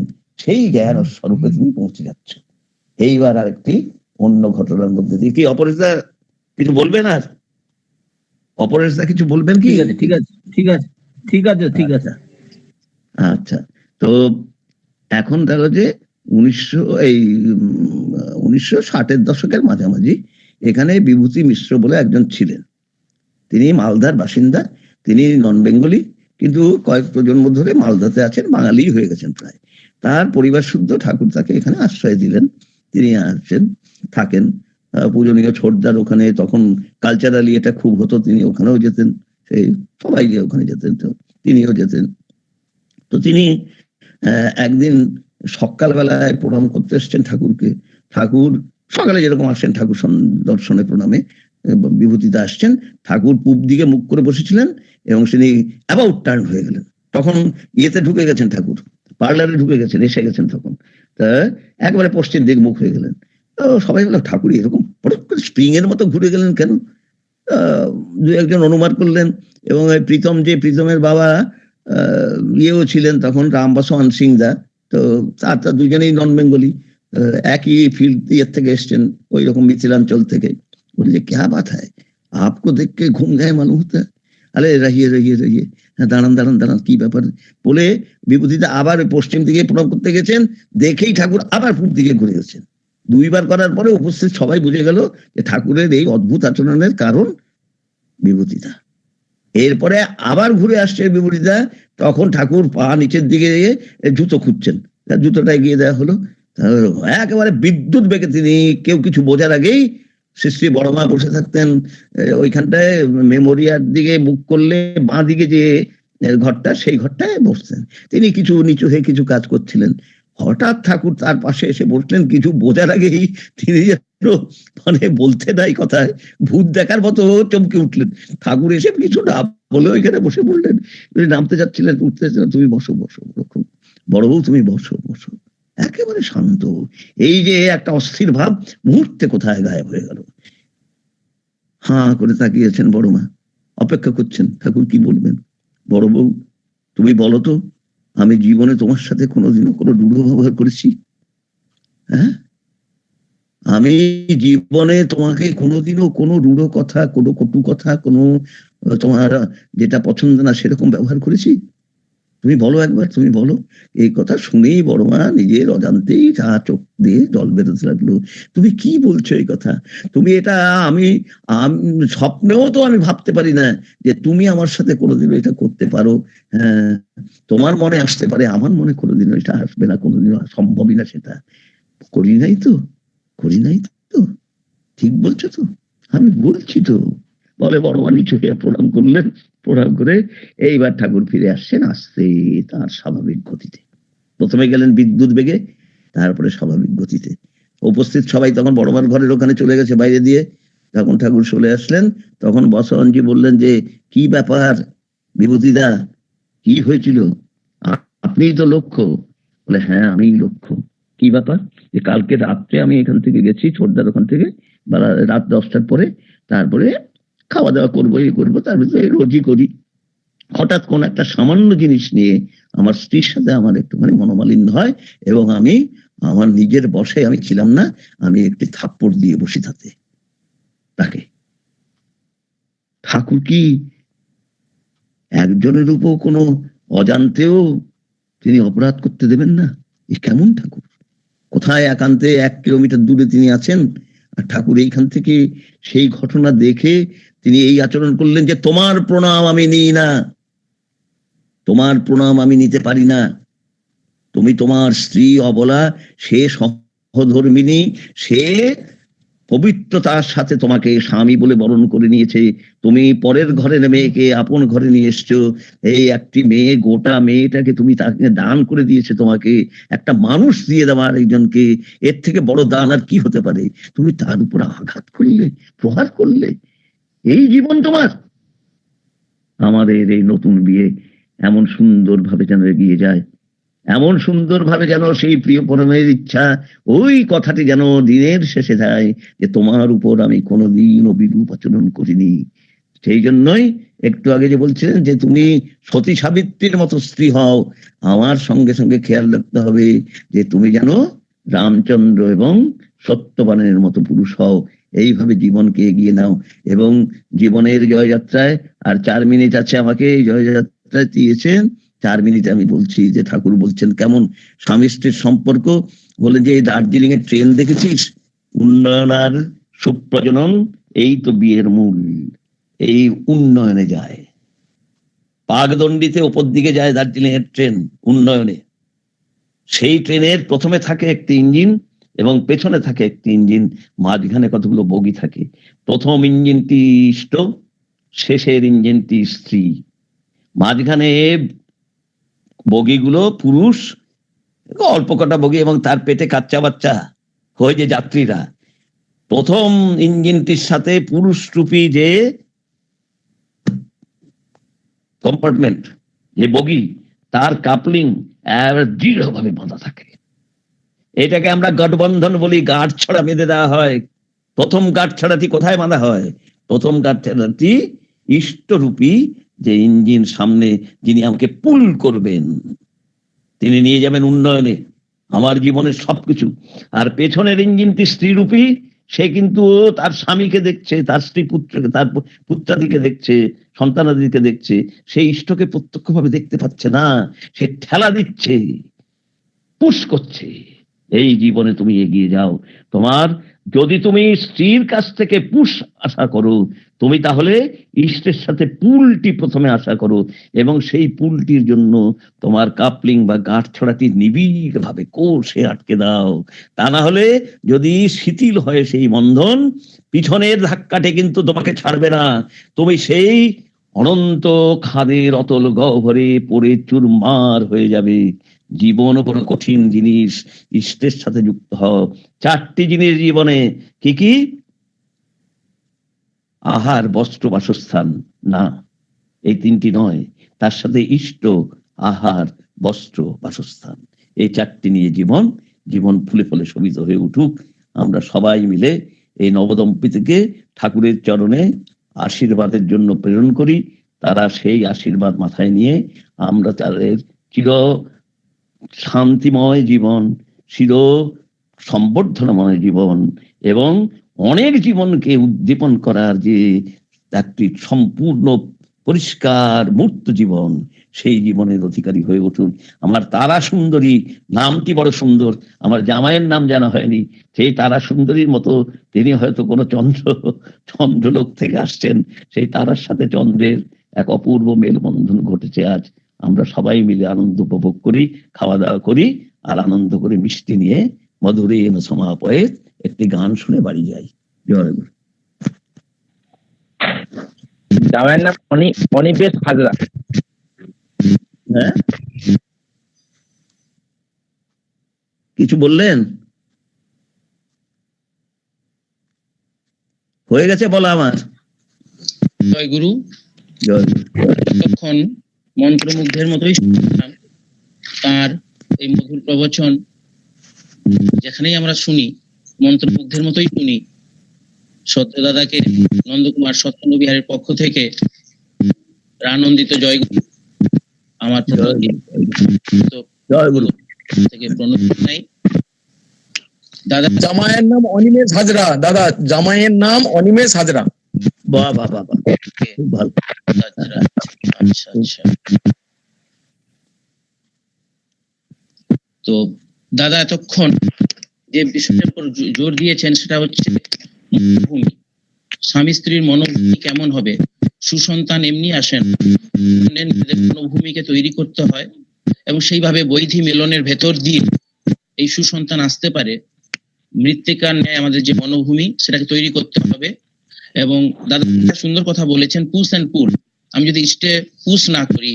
সেই জ্ঞান স্বরূপে তুমি পৌঁছে যাচ্ছ। এইবার আরেকটি অন্য ঘটনার মধ্যে দিয়ে কি অপরেশদা কিছু বলবেন? আর অপরেশদা কিছু বলবেন কি? ঠিক আছে। আচ্ছা, তো এখন দেখো যে 1960-এর দশকের মাঝামাঝি এখানে বিভূতি মিশ্র বলে একজন ছিলেন। তিনি মালদার বাসিন্দা, তিনি নন বেঙ্গলি, কিন্তু কয়েক প্রজন্ম ধরে মালদাতে আছেন, বাঙালি হয়ে গেছেন প্রায়। তার পরিবার শুদ্ধ, ঠাকুর তাকে এখানে আশ্রয় দিলেন, তিনি আসেন, থাকেন। পূজনীয় ছোটদার ওখানে তখন কালচারালি এটা খুব হতো, তিনি ওখানেও যেতেন, সেই সবাই গিয়ে ওখানে যেতেন, তো তিনিও যেতেন। তো তিনি একদিন সকালবেলায় প্রণাম করতে এসছেন ঠাকুরকে। ঠাকুর সকালে যেরকম আসেন ঠাকুর দর্শনে প্রণামে, বিভূতিতে আসছেন, ঠাকুর পূব দিকে মুখ করে বসেছিলেন এবং তিনি অ্যাবাউট টার্ন হয়ে গেলেন। তখন ইয়েতে ঢুকে গেছেন, ঠাকুর পার্লারে ঢুকে গেছেন, এসে গেছেন তখন, তা একবারে পশ্চিম দিক মুখ হয়ে গেলেন। তো সবাই বলল ঠাকুর এরকম হঠাৎ করে স্প্রিং এর মতো ঘুরে গেলেন কেন? দু একজন অনুমান করলেন, এবং প্রীতমের বাবা ইয়েও ছিলেন তখন, রামবাসওয়ান সিং দা, তো তার দুজনেই নন বেঙ্গলি, একই ফিল্ড ইয়ের থেকে এসছেন, ওই রকম মিথিলাঞ্চল থেকে। বললে ক্যা বাত হ্যায়, আপকো দেখ কে ঘুম গায়ে মালুম হতা है? আরে রহিয়ে দাঁড়ান কি ব্যাপার বলে বিভূতিতে আবার পশ্চিম দিকে প্রণাম করতে গেছেন, দেখেই ঠাকুর আবার পূর্ব দিকে ঘুরে গেছেন। দুইবার করার পরে উপস্থিত সবাই বুঝে গেল যে ঠাকুরের এই অদ্ভুত আচরণের কারণ বিভূতিদা। এরপরে আবার ঘুরে আসছে বিভূতিদা, তখন ঠাকুর পা নিচের দিকে জুতো খুঁজছেন, জুতোটা এগিয়ে দেওয়া হলো। একেবারে বিদ্যুৎ বেগে তিনি, কেউ কিছু বোঝার আগেই শ্রী বড়মা বসে থাকতেন ওইখানটায়, মেমোরিয়ার দিকে মুখ করলে বাঁ দিকে যে ঘরটা, সেই ঘরটায় বসতেন। তিনি কিছু নিচু হয়ে কিছু কাজ করছিলেন, হঠাৎ ঠাকুর তার পাশে এসে বসলেন। কিছু বোঝার আগেই তিনি মানে বলতে নাই কথায় ভূত দেখার মতো চমকে উঠলেন। ঠাকুর এসে কিছু না বলে ওইখানে বসে বললেন, নামতে যাচ্ছিলেন, উঠতে যাচ্ছিলেন, তুমি বসো বড় বউ, তুমি বসো। একেবারে শান্ত। এই যে একটা অস্থির ভাব মুহূর্তে কোথায় গায়েব হয়ে গেল। হাঁ করে তাকিয়েছেন বড় মা, অপেক্ষা করছেন ঠাকুর কি বলবেন। বড় বউ, তুমি বলো তো, আমি জীবনে তোমার সাথে কোনোদিনও কোনো রূঢ় ব্যবহার করেছি? হ্যাঁ, আমি জীবনে তোমাকে কোনোদিনও কোনো রূঢ় কথা, কোনো কটু কথা, কোনো তোমার যেটা পছন্দ না সেরকম ব্যবহার করেছি? তুমি বলো একবার, তুমি বলো। এই কথা শুনেই বড় মা নিজের অজান্তেই চোখ দিয়ে জল বেরোতে লাগলো। তুমি কি বলছো এই কথা? তুমি এটা আমি স্বপ্নেও তো আমি ভাবতে পারি না যে তুমি আমার সাথে কোনোদিনও এটা করতে পারো। হ্যাঁ, তোমার মনে আসতে পারে, আমার মনে কোনোদিনও এটা আসবে না, কোনোদিনও সম্ভবই না সেটা। করি নাই তো, করি নাই তো, ঠিক বলছো তো? আমি বলছি তো। বলে বড় মা নিচু হয়ে প্রণাম করলেন। প্রণাম করে এইবার ঠাকুর ফিরে আসছেন আস্তে তার স্বাভাবিক গতিতে। প্রথমে গেলেন বিদ্যুৎ বেগে, তারপরে স্বাভাবিক গতিতে। উপস্থিত সবাই তখন বড় মার ঘরের ওখানে চলে গেছে বাইরে দিয়ে। যখন ঠাকুর চলে আসলেন তখন বসরানজি বললেন যে, কি ব্যাপার বিভূতিদা, কি হয়েছিল? আপনিই তো লক্ষ্য। বলে, হ্যাঁ আমিই লক্ষ্য। কি ব্যাপার? যে কালকে রাত্রে আমি এখান থেকে গেছি ছোটদার ওখান থেকে, রাত 10টার পরে, তারপরে খাওয়া দাওয়া করবো, এই করবো, তার ভিতরে রোজই করি। হঠাৎ কোন একটা সামান্য জিনিস নিয়ে আমার স্ত্রীর সাথে আমার একটুখানি মনোমালিন্য হয়, এবং আমি আমার নিজের বশে আমি ছিলাম না, আমি একটি থাপ্পড় দিয়ে বসি তাকে। ঠাকুর কি একজনের উপর কোনো অজান্তেও তিনি অপরাধ করতে দেবেন না? এ কেমন ঠাকুর? কোথায় একান্তে 1 কিলোমিটার দূরে তিনি আছেন, আর ঠাকুর এইখান থেকে সেই ঘটনা দেখে তিনি এই আচরণ করলেন যে, তোমার প্রণাম আমি নিই না, তোমার প্রণাম আমি নিতে পারি না। তুমি তোমার স্ত্রী অবলা, সে সহধর্মিণী, সে পবিত্রতার সাথে তোমাকে স্বামী বলে বরণ করে নিয়েছে। তুমি পরের ঘরের মেয়েকে আপন ঘরে নিয়ে এসছো। এই একটি মেয়ে, গোটা মেয়েটাকে তুমি তাকে দান করে দিয়েছে, তোমাকে একটা মানুষ দিয়ে দেওয়ার একজনকে, এর থেকে বড় দান আর কি হতে পারে? তুমি তার উপর আঘাত করলে, প্রহার করলে। এই জীবন তোমার? আমাদের এই নতুন বিয়ে এমন সুন্দর ভাবে যেন এগিয়ে যায়, এমন সুন্দর ভাবে যেন সেই প্রিয় পরমের ইচ্ছা, ওই কথাটি যেন দিনের শেষে যায় যে, তোমার উপর আমি কোনোদিনও বিরূপ আচরণ করিনি। সেই জন্যই একটু আগে যে বলছিলেন যে তুমি সতী সাবিত্রীর মতো স্ত্রী হও, আমার সঙ্গে সঙ্গে খেয়াল রাখতে হবে যে তুমি যেন রামচন্দ্র এবং সত্যবানের মতো পুরুষ হও। এইভাবে জীবনকে এগিয়ে নাও, এবং জীবনের জয়যাত্রায় আর 4 মিনিট আছে আমাকে এই জয়যাত্রায় দিয়েছেন। 4 মিনিট আমি বলছি যে ঠাকুর বলছেন কেমন স্বামী স্ত্রীর সম্পর্ক। বলেন যে, এই দার্জিলিং এর ট্রেন দেখেছিস? উন্নয়ন আর সুপ্রজনন, এই তো বিয়ের মূল। এই উন্নয়নে যায়, পাকদণ্ডিতে উপর দিকে যায় দার্জিলিং এর ট্রেন, উন্নয়নে। সেই ট্রেনের প্রথমে থাকে একটি ইঞ্জিন এবং পেছনে থাকে একটি ইঞ্জিন, মাঝখানে কতগুলো বগি থাকে। প্রথম ইঞ্জিনটি ইষ্ট, শেষের ইঞ্জিনটি স্ত্রী, মাঝখানে বগিগুলো পুরুষ, অল্প কটা বগি, এবং তার পেটে কাচ্চা বাচ্চা হয়ে যে যাত্রীরা। প্রথম ইঞ্জিনটির সাথে পুরুষ রূপী যে কম্পার্টমেন্ট, যে বগি, তার কাপলিং দৃঢ়ভাবে বাঁধা থাকে। এটাকে আমরা গঠবন্ধন বলি, গাঁট ছড়া বেঁধে দেওয়া হয়। প্রথম গাঁট ছড়াটি কোথায় বাঁধা হয়? প্রথম গাঁট ছড়াটি ইষ্টরূপী যে ইঞ্জিন সামনে, যিনি আমাকে পুল করবেন, তিনি নিয়ে যাবেন উন্নয়নে, আমার জীবনের সবকিছু। আর পেছনের ইঞ্জিনটি স্ত্রীরূপী, সে কিন্তু তার স্বামীকে দেখছে, তার স্ত্রী পুত্রকে, তার পুত্রাদিকে দেখছে, সন্তানাদিকে দেখছে। সেই ইষ্টকে প্রত্যক্ষভাবে দেখতে পাচ্ছে না, সে ঠেলা দিচ্ছে, পুশ করছে। এই জীবনে তুমি এগিয়ে যাও। তোমার যদি তুমি স্ত্রীর কাছ থেকে পুশ আশা করো, তুমি তাহলে ইষ্টের সাথে পুলটি প্রথমে আশা করো, এবং সেই পুলটির জন্য তোমার কাপলিং বা গাঁট ছড়াটি নিবিড় ভাবে কোষে আটকে দাও। তা না হলে যদি শিথিল হয় সেই বন্ধন, পিছনের ধাক্কাটে কিন্তু তোমাকে ছাড়বে না। তুমি সেই অনন্ত খাদের অতল গহ্বরে পড়ে চুরমার হয়ে যাবে। জীবন কোনো কঠিন জিনিস, ইষ্টের সাথে যুক্ত হও। 4টি জিনিস জীবনে, কি কি? আহার, বস্ত্র, বাসস্থান না, এই 3টি নয়, তার সাথে ইষ্ট, আহার, বস্ত্র, বাসস্থান, এই 4টি নিয়ে জীবন। জীবন ফুলে ফলে শোভিত হয়ে উঠুক। আমরা সবাই মিলে এই নবদম্পতিকে ঠাকুরের চরণে আশীর্বাদের জন্য প্রেরণ করি। তারা সেই আশীর্বাদ মাথায় নিয়ে আমরা তাদের চির শান্তিময় জীবন, চির সম্বর্ধনাময় জীবন, এবং অনেক জীবনকে উদ্দীপন করার যে একটি সম্পূর্ণ পরিষ্কার মূর্ত জীবন, সেই জীবনের অধিকারী হয়ে উঠুন। আমার তারা সুন্দরী নামটি বড় সুন্দর, আমার জামাইয়ের নাম জানা হয়নি, সেই তারা সুন্দরীর মতো তিনি হয়তো কোনো চন্দ্রলোক থেকে আসছেন, সেই তারার সাথে চন্দ্রের এক অপূর্ব মেলবন্ধন ঘটেছে। আজ আমরা সবাই মিলে আনন্দ উপভোগ করি, খাওয়া দাওয়া করি, আর আনন্দ করে মিষ্টি নিয়ে মধুরেণ সমাপয়েৎ একটি গান শুনে বাড়ি যাই। জয় গুরু। জামাইয়ের নাম অনিবেশ হাজরা। হ্যাঁ, কিছু বললেন? হয়ে গেছে বলা আমার। জয় গুরু। জয় গুরু। তখন মন্ত্রমুগ্ধের মতোই শুনলাম তার এই মধুর প্রবচন। যেখানেই আমরা শুনি মন্ত্রমুগ্ধের মতোই শুনি। সত্য দাদাকে নন্দকুমার সত্যেন্দ্র বিহারের পক্ষ থেকে আনন্দিত জয় গুরু। আমার জয় গুরু থেকে প্রণতি নাই। দাদা জামাইয়ের নাম অনিমেষ হাজরা। দাদা জামাইয়ের নাম অনিমেষ হাজরা। বাহ বাহ বাহ বাহ, খুব ভালো। আচ্ছা আচ্ছা। তো দাদা এতক্ষণ যে বিষয়টার উপর জোর দিয়েছেন সেটা হচ্ছে মনোভূমি। স্বামী স্ত্রীর মনোভূমি কেমন হবে? সুসন্তান এমনি আসেন, মনোভূমিকে তৈরি করতে হয় এবং সেইভাবে বৈধি মিলনের ভেতর দিয়ে এই সুসন্তান আসতে পারে। মৃত্তিকার ন্যায় আমাদের যে মনোভূমি সেটাকে তৈরি করতে হবে। এবং দাদা সুন্দর কথা বলেছেন, পুশ অ্যান্ড পুল। আমি যদি ইষ্টে পুশ না করি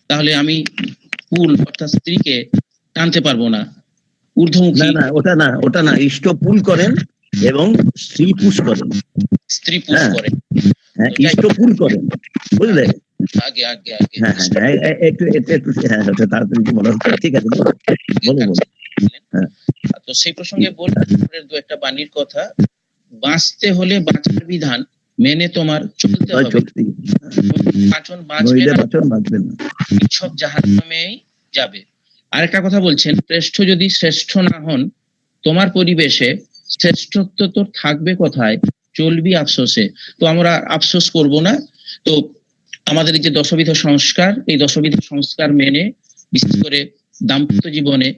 তাহলে আমি পুল অর্থাৎ স্ত্রীকে টানতে পারবো না, ঊর্ধ্বমুখী। না না, ওটা না, ইষ্ট পুল করেন এবং স্ত্রী পুশ করেন। স্ত্রী পুশ করে, হ্যাঁ, ইষ্ট পুল করেন, বুঝলে? আগে আগে আগে হ্যাঁ হ্যাঁ, একটু হ্যাঁ, তাড়াতাড়ি বলা হচ্ছে। ঠিক আছে, বলো বলো। হ্যাঁ, তো সেই প্রসঙ্গে বললাম দু একটা বাণীর কথা। বাঁচতে হলে বাঁচার বিধান মেনে তোমার চলতে হবে। বাঁচন বাঁচবে না, বাঁচবেন না, সব জাহান্নামেই যাবে। আরেকটা কথা বলছেন, শ্রেষ্ঠ যদি শ্রেষ্ঠ না হন তোমার পরিবেশে, শ্রেষ্ঠত্ব তো থাকবে কোথায়, চলবি আফসোসে। তো আমরা আফসোস করব না। তো আমাদের এই যে দশবিধ সংস্কার, এই দশবিধ সংস্কার মেনে বিশেষ করে দাম্পত্য জীবনে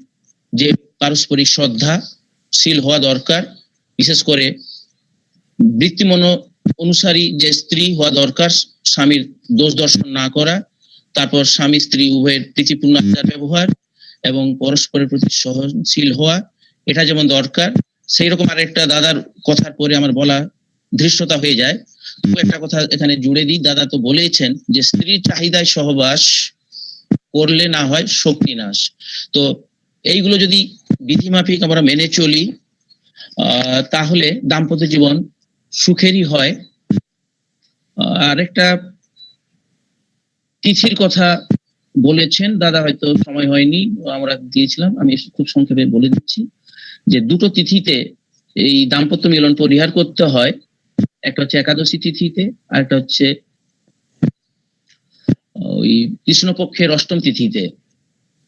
যে পারস্পরিক শ্রদ্ধাশীল হওয়া দরকার, বিশেষ করে বৃত্তিমন অনুসারী যে স্ত্রী হওয়া দরকার, স্বামীর দোষ দর্শন না করা, তারপর স্বামী স্ত্রী উভয়ের প্রীতিপূর্ণ আচার ব্যবহার এবং পরস্পরের প্রতি সহনশীল হওয়া, এটা যেমন দরকার, সেই রকম আরেকটা দাদার কথার পরে আমার বলা ধৃষ্টতা হয়ে যায়। একটা কথা এখানে জুড়ে দিই। দাদা তো বলেছেন যে স্ত্রীর চাহিদায় সহবাস করলে না হয় শক্তি নাশ। তো এইগুলো যদি বিধিমাফিক আমরা মেনে চলি তাহলে দাম্পত্য জীবন সুখেরই হয়। আরেকটা তিথির কথা বলেছেন দাদা, হয়তো সময় হয়নি, আমরা দিয়েছিলাম, আমি খুব সংক্ষেপে বলে দিচ্ছি যে দুটো তিথিতে এই দাম্পত্য মিলন পরিহার করতে হয়। একটা হচ্ছে একাদশী তিথিতে, আর একটা হচ্ছে ওই কৃষ্ণপক্ষের অষ্টম তিথিতে।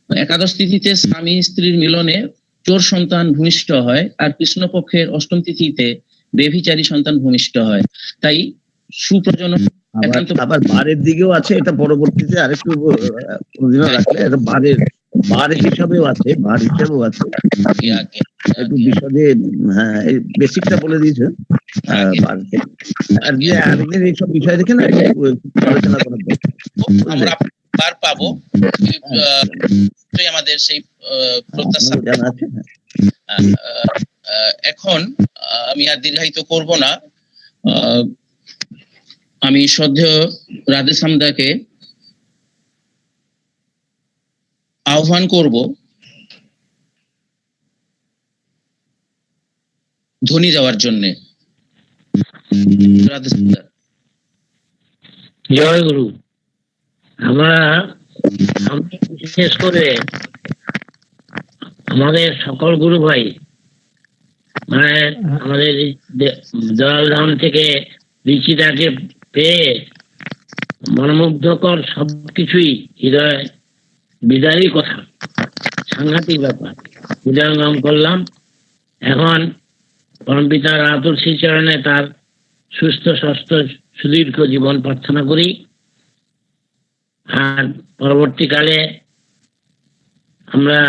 একাদশ তিথিতে স্বামী স্ত্রীর মিলনে চোর সন্তান ভূমিষ্ঠ হয়, আর কৃষ্ণপক্ষের অষ্টম তিথিতে বেভিচারী সন্তান ভূমিষ্ঠ হয়। তাই সুপ্রজনন একান্ত। আবার বারের দিকেও আছে, এটা পরবর্তীতে আরেকটু রাখলে এটা বার হিসাবেও আছে, একটু বিশদে। হ্যাঁ, এই বেসিকটা বলে দিয়েছে। আর যে আরেকদিন এইসব বিষয় দেখে না আলোচনা করা আমরা বার পাবো, আমাদের সেই প্রত্যাশা আছে। এখন আমি আর দীর্ঘায়িত করব না। আমি শ্রদ্ধেয় রাধেশ্যামদাকে আহ্বান করব ধ্বনি দেওয়ার জন্য। রাধেশ্যামদা। জয় গুরু। আমি বিশেষ করে আমাদের সকল গুরু ভাই, মানে আমাদের দয়ালধাম থেকে ঋচিতাকে পেয়ে মনোমুগ্ধকর সবকিছুই হৃদয় বিদায়ী কথা, সাংঘাতিক ব্যাপার। হৃদয়ঙ্গম করলাম। এখন পরমপিতা রাতুল শ্রীচরণে তার সুস্থ স্বাস্থ্য সুদীর্ঘ জীবন প্রার্থনা করি। আর পরবর্তীকালে আমরা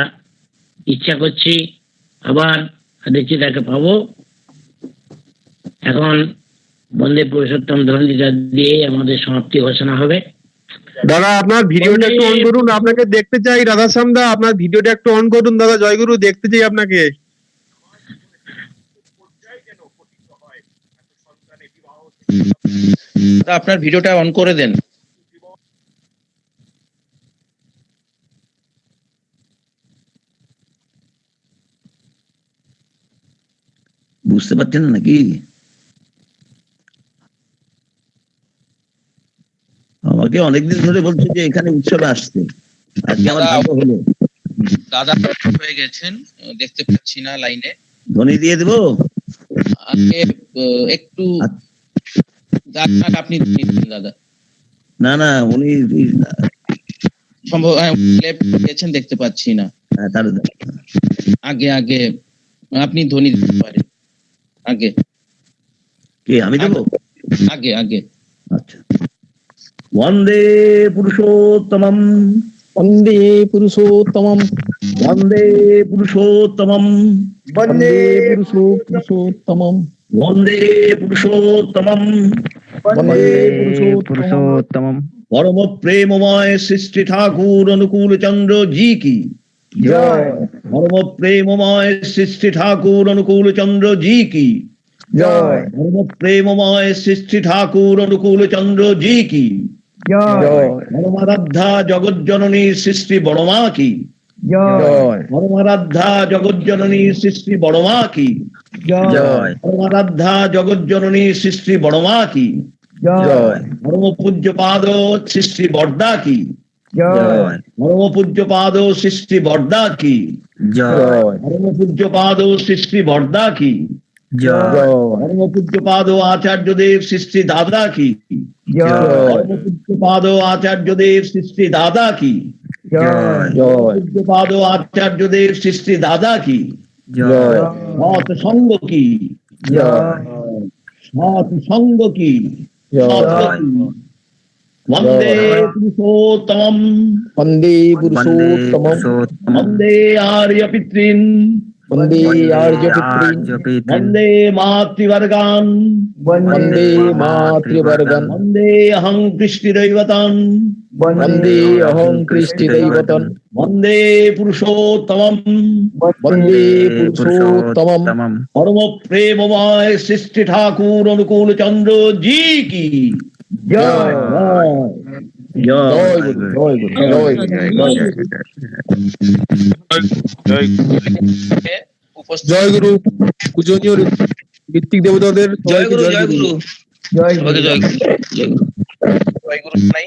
ইচ্ছা করছি আবার দেখছি তাকে পাবো। এখন বন্দে পুরুষোত্তম ধরণীটা দিয়ে আমাদের সমাপ্তি ঘোষণা হবে। দাদা আপনার ভিডিওটা একটু অন করুন, আপনাকে দেখতে চাই। রাধাশ্যাম দা আপনার ভিডিওটা একটু অন করুন দাদা, জয়গুরু দেখতে চাই আপনাকে। আপনার ভিডিওটা অন করে দেন। বুঝতে পারছেন না নাকি? আমাকে অনেকদিন ধরে বলছে যে এখানে উৎসবে আসতে, আজকে আমার ভাগ্য হলো। দাদা হয়ে গেছেন, দেখতে পাচ্ছি না লাইনে। ধ্বনি দিয়ে দেবো? আজকে একটু আপনি দাদা। না না, উনি সম্ভব গেছেন, দেখতে পাচ্ছি না। তার আগে আগে আপনি ধ্বনি দিতে পারেন। আগে কে আমি দেবো? আগে আগে আচ্ছা। বন্দে পুরুষোত্তমম, वन्दे पुरुषोत्तमं বন্দে পুরুষোত্তমম, वन्दे पुरुषोत्तमं বন্দে পুরুষোত্তমম, वन्दे पुरुषोत्तमं পরম প্রেমময় সৃষ্টি ঠাকুর অনুকূল চন্দ্র জি কি जय পরম প্রেমময় সৃষ্টি ঠাকুর অনুকূল চন্দ্র জি কি जय পরম প্রেমময় সৃষ্টি ঠাকুর অনুকূল চন্দ্র জি কি जय পরমারাধ্যা জগৎ জননী সৃষ্টি বড় মা কি जय পরমারাধ্যা জগৎ জননী সৃষ্টি বড় মা কি जय পরমারাধ্যা জগৎ জননী সৃষ্টি বড় মা কি जय পরম পূজ্য পাদ সৃষ্টি বর্দা কি जय পরম পূজ্য পাদ সৃষ্টি বর্দা কি जय পরম পূজ্য পাদ সৃষ্টি বর্দা কি जय পরম পূজ্য পাদ আচার্যদেব সৃষ্টি দাদা কি जय পরম পূজ্য পাদ আচার্যদেব সৃষ্টি দাদা কি जय পূজ্য পাদ আচার্যদেব সৃষ্টি দাদা কি जय সৎ সঙ্গ কি जय সৎ সঙ্গ কি जय বন্দে পুরুষোত্তমম, वन्दे पुरुषोत्तमं বন্দে আর্য পিতৃন, वन्दे आर्यपुत्रीं বন্দে মাতৃবর্গান, वन्दे मातृवर्गं বন্দে অহং কৃষ্টিদৈবতান, वन्दे अहं कृष्टिदैवतं বন্দে পুরুষোত্তমম, वन्दे पुरुषोत्तमं পরম প্রেমময় সৃষ্টি ঠাকুর অনুকূল চন্দ্র জি কি जय জয়। जय गुरु जय गुरु जय गुरु উপস্থিত জয় গুরু, পূজনীয় ঋত্বিক দেবতাদের জয় গুরু, জয় গুরু, जय সবাইকে জয় গুরু, জয় গুরু, জয় গুরু নাই।